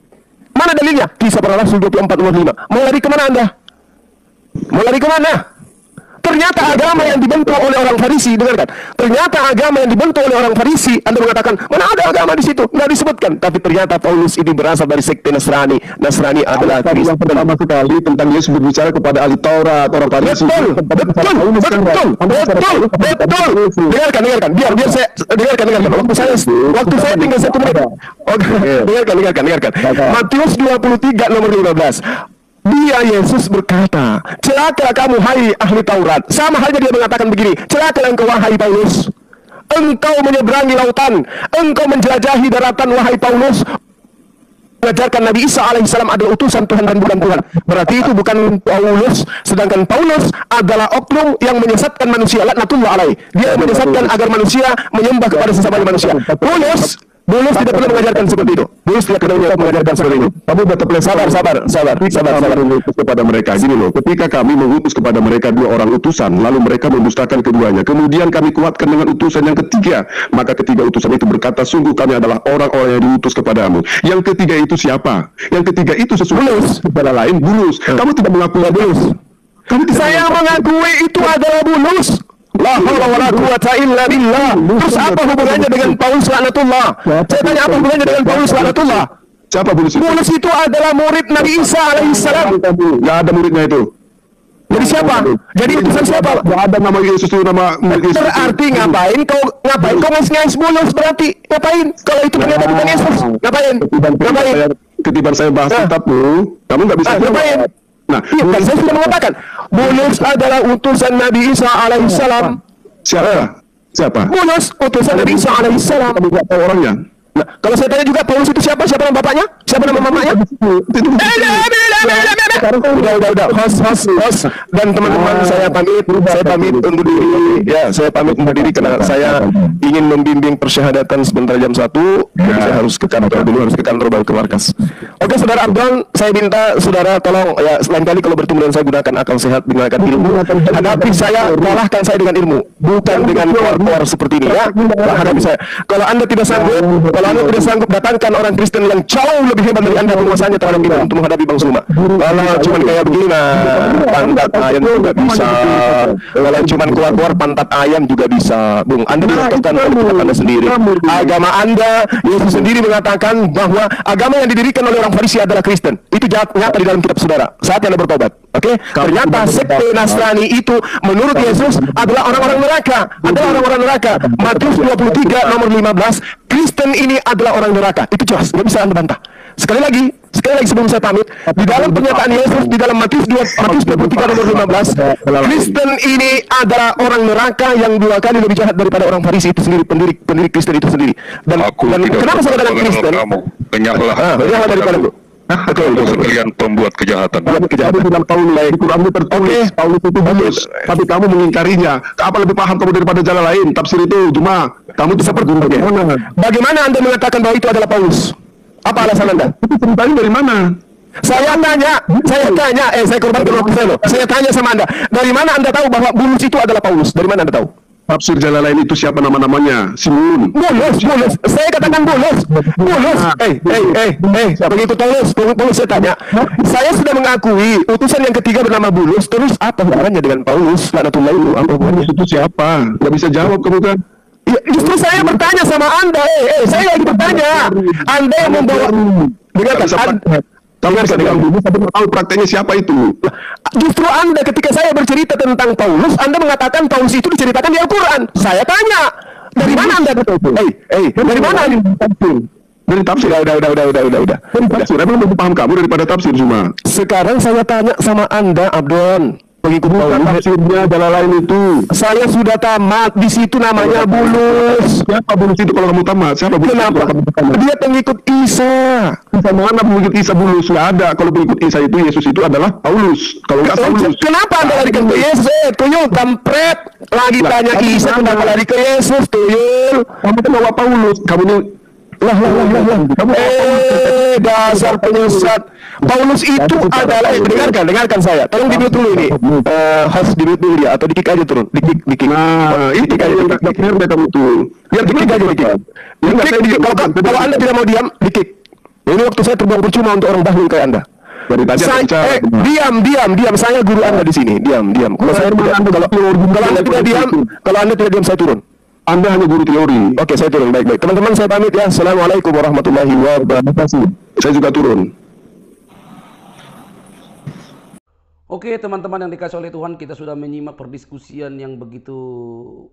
Mana dalilnya? Kisah para Rasul 24 nomor 5. Mau lari kemana Anda? Ternyata agama yang dibentuk oleh orang Farisi, dengarkan. Ternyata agama yang dibentuk oleh orang Farisi, Anda mengatakan, mana ada agama di situ? Nggak disebutkan. Tapi ternyata Paulus ini berasal dari sekte Nasrani. Nasrani adalah Kristen. Yang pertama sekali tentang Yesus berbicara kepada ahli Taurat, orang Farisi. Betul. Dengarkan. Biar saya dengarkan. Waktu saya tinggal 1 menit. Dengarkan. Matius 23 nomor 15. Dia Yesus berkata, celaka kamu hai ahli Taurat. Sama halnya dia mengatakan begini, celaka engkau wahai Paulus. Engkau menyeberangi lautan, engkau menjelajahi daratan wahai Paulus. Mengajarkan Nabi Isa alaihissalam adalah utusan Tuhan dan bukan Tuhan. Berarti itu bukan Paulus. Sedangkan Paulus adalah oknum yang menyesatkan manusia. Laknatullah alaih. Dia menyesatkan agar manusia menyembah kepada sesama manusia. Paulus tidak pernah mengajarkan seperti itu. Paulus tidak pernah mengajarkan seperti itu. Kamu tetap sabar. Mengutus kepada mereka. Gini loh, ketika kami mengutus kepada mereka 2 orang utusan, lalu mereka mendustakan keduanya. Kemudian kami kuatkan dengan utusan yang ketiga. Maka ketiga utusan itu berkata, sungguh kami adalah orang-orang yang diutus kepadamu. Yang ketiga itu siapa? Yang ketiga itu sesuatu kepada lain, Bulus. Kamu tidak mengakui Bulus. Saya mengakui itu adalah Bulus. La haula wala quwata illa billah. Terus apa hubungannya dengan Paulus laknatullah? Saya tanya apa hubungannya dengan Paulus laknatullah? Siapa Bulus itu? Bulus itu adalah murid Nabi Isa alaihissalam. Nggak ada muridnya itu. Jadi siapa? Jadi utusan siapa? Nggak ada nama Yesus itu, nama murid Yesus. Berarti ngapain kau ngais Bulus berarti? Ngapain? Kalau itu ternyata bukan Yesus. Ngapain? Ketiban saya bahas kitabmu, kamu nggak bisa ngapain? Nah, kan saya sudah mengatakan Bulus adalah utusan Nabi Isa alaihissalam. Siapa? Bulus utusan Nabi Isa alaihissalam. Kamu nggak tahu orangnya. Nah, kalau saya tanya juga Paulus itu siapa? Siapa nama bapaknya? Siapa nama mamanya? Udah. Host. Dan teman-teman saya pamit undur diri. Ya, saya pamit undur diri karena saya ingin membimbing persyahadatan sebentar jam 1. Jadi saya harus ke kantor dulu, harus ke kantor baru ke markas. Oke, Saudara Abdon, saya minta Saudara tolong ya lain kali kalau bertemu dengan saya gunakan akal sehat, gunakan ilmu. Hadapi saya, kalahkan saya dengan ilmu, bukan dengan keluar seperti ini ya. Hadapi saya. Kalau Anda tidak sanggup, datangkan orang Kristen yang jauh lebih hebat dari Anda penguasanya terhadap kita untuk menghadapi Bang Suma. Kalau cuma kayak begini pantat ayam juga bisa. Kalau cuma keluar pantat ayam juga bisa. Bung, Anda dilakukan oleh Anda sendiri. Agama Anda, Yesus sendiri mengatakan bahwa agama yang didirikan oleh orang Farisi adalah Kristen. Itu nyata di dalam kitab Saudara. Saatnya Anda bertobat. Oke? Ternyata sekte Nasrani itu menurut Yesus adalah orang-orang neraka. Matius 23 nomor 15. Kristen ini adalah orang neraka. Itu jelas, nggak bisa Anda bantah. Sekali lagi sebelum saya pamit, di dalam pernyataan Yesus di dalam Matius 23 nomor 15, Kristen ini adalah orang neraka yang 2 kali lebih jahat daripada orang Farisi itu sendiri, pendiri Kristen itu sendiri. Dan kenapa saya katakan Kristen? Kenyanglah daripada itu. Sekalian pembuat kejahatan. Dalam Paulus, di Quranmu tertulis Paulus itu Bulus, tapi kamu mengingkarinya. Apa lebih paham kamu daripada jalan lain? Tafsir itu cuma kamu itu seperti bagaimana Anda mengatakan bahwa itu adalah Paulus? Apa alasan Anda? Itu ceritanya dari mana? Saya korban waktu saya loh. Saya tanya sama Anda, dari mana Anda tahu bahwa Bulus itu adalah Paulus? Dari mana Anda tahu? Tafsir jalan lain itu siapa nama-namanya? Simon. Bulus. Saya katakan Bulus. Begitu Paulus saya tanya. Saya sudah mengakui utusan yang ketiga bernama Bulus. Terus apa hubungannya dengan Paulus? Laknatullah itu apa hubungannya? Itu siapa? Gak bisa jawab kamu kan? Ya, justru saya bertanya sama Anda. Saya lagi bertanya. Anda yang membawa. Dengarkan. Kamu bisa dengan Bulus, tapi tahu prakteknya siapa itu? Justru Anda ketika saya bercerita tentang Paulus, Anda mengatakan Paulus itu diceritakan di Al-Quran. Saya tanya, dari mana Anda tahu? Dari mana? Dari tafsir. Udah. Tafsir, emang lebih paham kamu daripada tafsir cuma. Sekarang saya tanya sama Anda, Abdon. Pengikut Paulus, tafsirnya jalan lain itu. Saya sudah tamat. Di situ namanya Bulus. Siapa Bulus itu kalau kamu tamat? Siapa Bulus? Kenapa? Dia pengikut Isa. Mana pengikut Isa Bulus? Nggak ada. Kalau pengikut Isa itu Yesus itu adalah Paulus. Kalau nggak Paulus. Kenapa Anda larikan ke Yesus? Tuyul, kampret. Lagi tanya Isa, kenapa lari ke Yesus? Tuyul. Kamu kan bawa Paulus. Kamu ini Kamu dasar penyesat. Paulus itu adalah dengarkan saya. Tolong di-mute dulu ini. Harus di-mute dulu ya atau di-kick aja turun. Di-kick. Nah, ini aja enggak benar kamu tuh. Biar di-kick aja di-kick. Kalau Anda tidak mau diam, di-kick. Ini waktu saya terbuang percuma untuk orang bahlul kayak Anda. Dari tadi Anda bicara, diam. Saya guru Anda di sini. Diam. Kalau Anda tidak diam, saya turun. Anda hanya guru teori. Oke, saya turun. Baik. Teman-teman, saya pamit ya. Assalamualaikum warahmatullahi wabarakatuh. Saya juga turun. Oke teman-teman yang dikasih oleh Tuhan, kita sudah menyimak perdiskusian yang begitu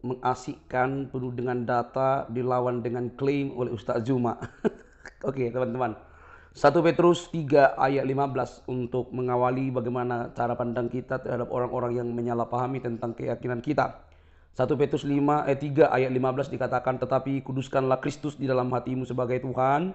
mengasyikkan, penuh dengan data, dilawan dengan klaim oleh Ustaz Zuma. Oke teman-teman, 1 Petrus 3 ayat 15 untuk mengawali bagaimana cara pandang kita terhadap orang-orang yang menyalahpahami tentang keyakinan kita. 1 Petrus 3 ayat 15 dikatakan, tetapi kuduskanlah Kristus di dalam hatimu sebagai Tuhan,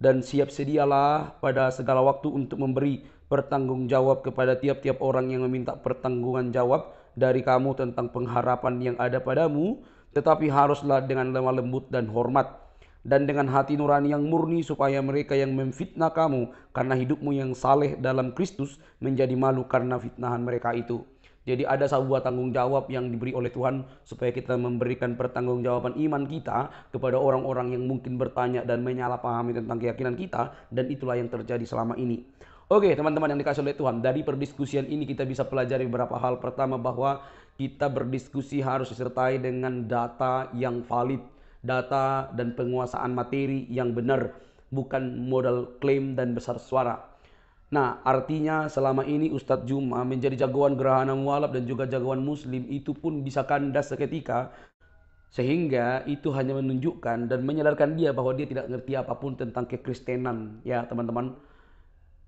dan siap sedialah pada segala waktu untuk memberi pertanggungjawab kepada tiap-tiap orang yang meminta pertanggungan jawab dari kamu tentang pengharapan yang ada padamu, tetapi haruslah dengan lemah lembut dan hormat, dan dengan hati nurani yang murni, supaya mereka yang memfitnah kamu karena hidupmu yang saleh dalam Kristus menjadi malu karena fitnahan mereka itu. Jadi ada sebuah tanggung jawab yang diberi oleh Tuhan supaya kita memberikan pertanggungjawaban iman kita kepada orang-orang yang mungkin bertanya dan menyalahpahami tentang keyakinan kita, dan itulah yang terjadi selama ini. Oke teman-teman yang dikasih oleh Tuhan, dari perdiskusian ini kita bisa pelajari beberapa hal. Pertama, bahwa kita berdiskusi harus disertai dengan data yang valid, data dan penguasaan materi yang benar, bukan modal klaim dan besar suara. Nah, artinya selama ini Ustadz Zuma menjadi jagoan gerhana mualaf dan juga jagoan muslim itu pun bisa kandas seketika, sehingga itu hanya menunjukkan dan menyadarkan dia bahwa dia tidak ngerti apapun tentang kekristenan. Ya teman-teman,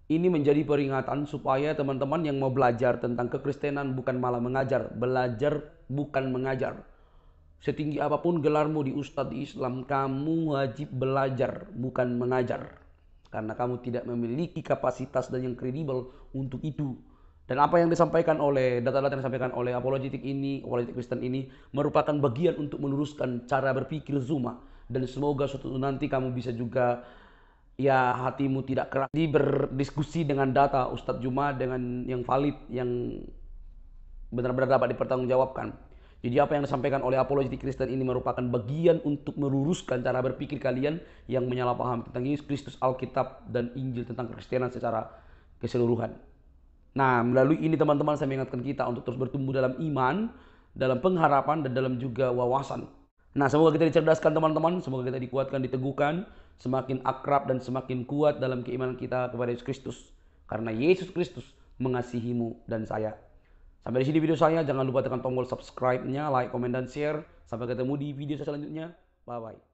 ini menjadi peringatan supaya teman-teman yang mau belajar tentang kekristenan bukan malah mengajar, belajar bukan mengajar. Setinggi apapun gelarmu di Ustadz Islam, kamu wajib belajar bukan mengajar. Karena kamu tidak memiliki kapasitas dan yang kredibel untuk itu. Dan apa yang disampaikan oleh data-data yang disampaikan oleh apologetik Kristen ini merupakan bagian untuk meluruskan cara berpikir Zuma. Dan semoga suatu nanti kamu bisa juga, ya, hatimu tidak keras di berdiskusi dengan data Ustadz Zuma dengan yang valid, yang benar-benar dapat dipertanggungjawabkan. Jadi apa yang disampaikan oleh apologetik Kristen ini merupakan bagian untuk meluruskan cara berpikir kalian yang menyalahpahami tentang Yesus Kristus, Alkitab, dan Injil tentang Kekristenan secara keseluruhan. Nah, melalui ini teman-teman, saya mengingatkan kita untuk terus bertumbuh dalam iman, dalam pengharapan, dan dalam juga wawasan. Nah, semoga kita dicerdaskan teman-teman, semoga kita dikuatkan, diteguhkan, semakin akrab dan semakin kuat dalam keimanan kita kepada Yesus Kristus. Karena Yesus Kristus mengasihimu dan saya. Sampai di sini video saya, jangan lupa tekan tombol subscribe-nya, like, komen, dan share. Sampai ketemu di video selanjutnya. Bye-bye.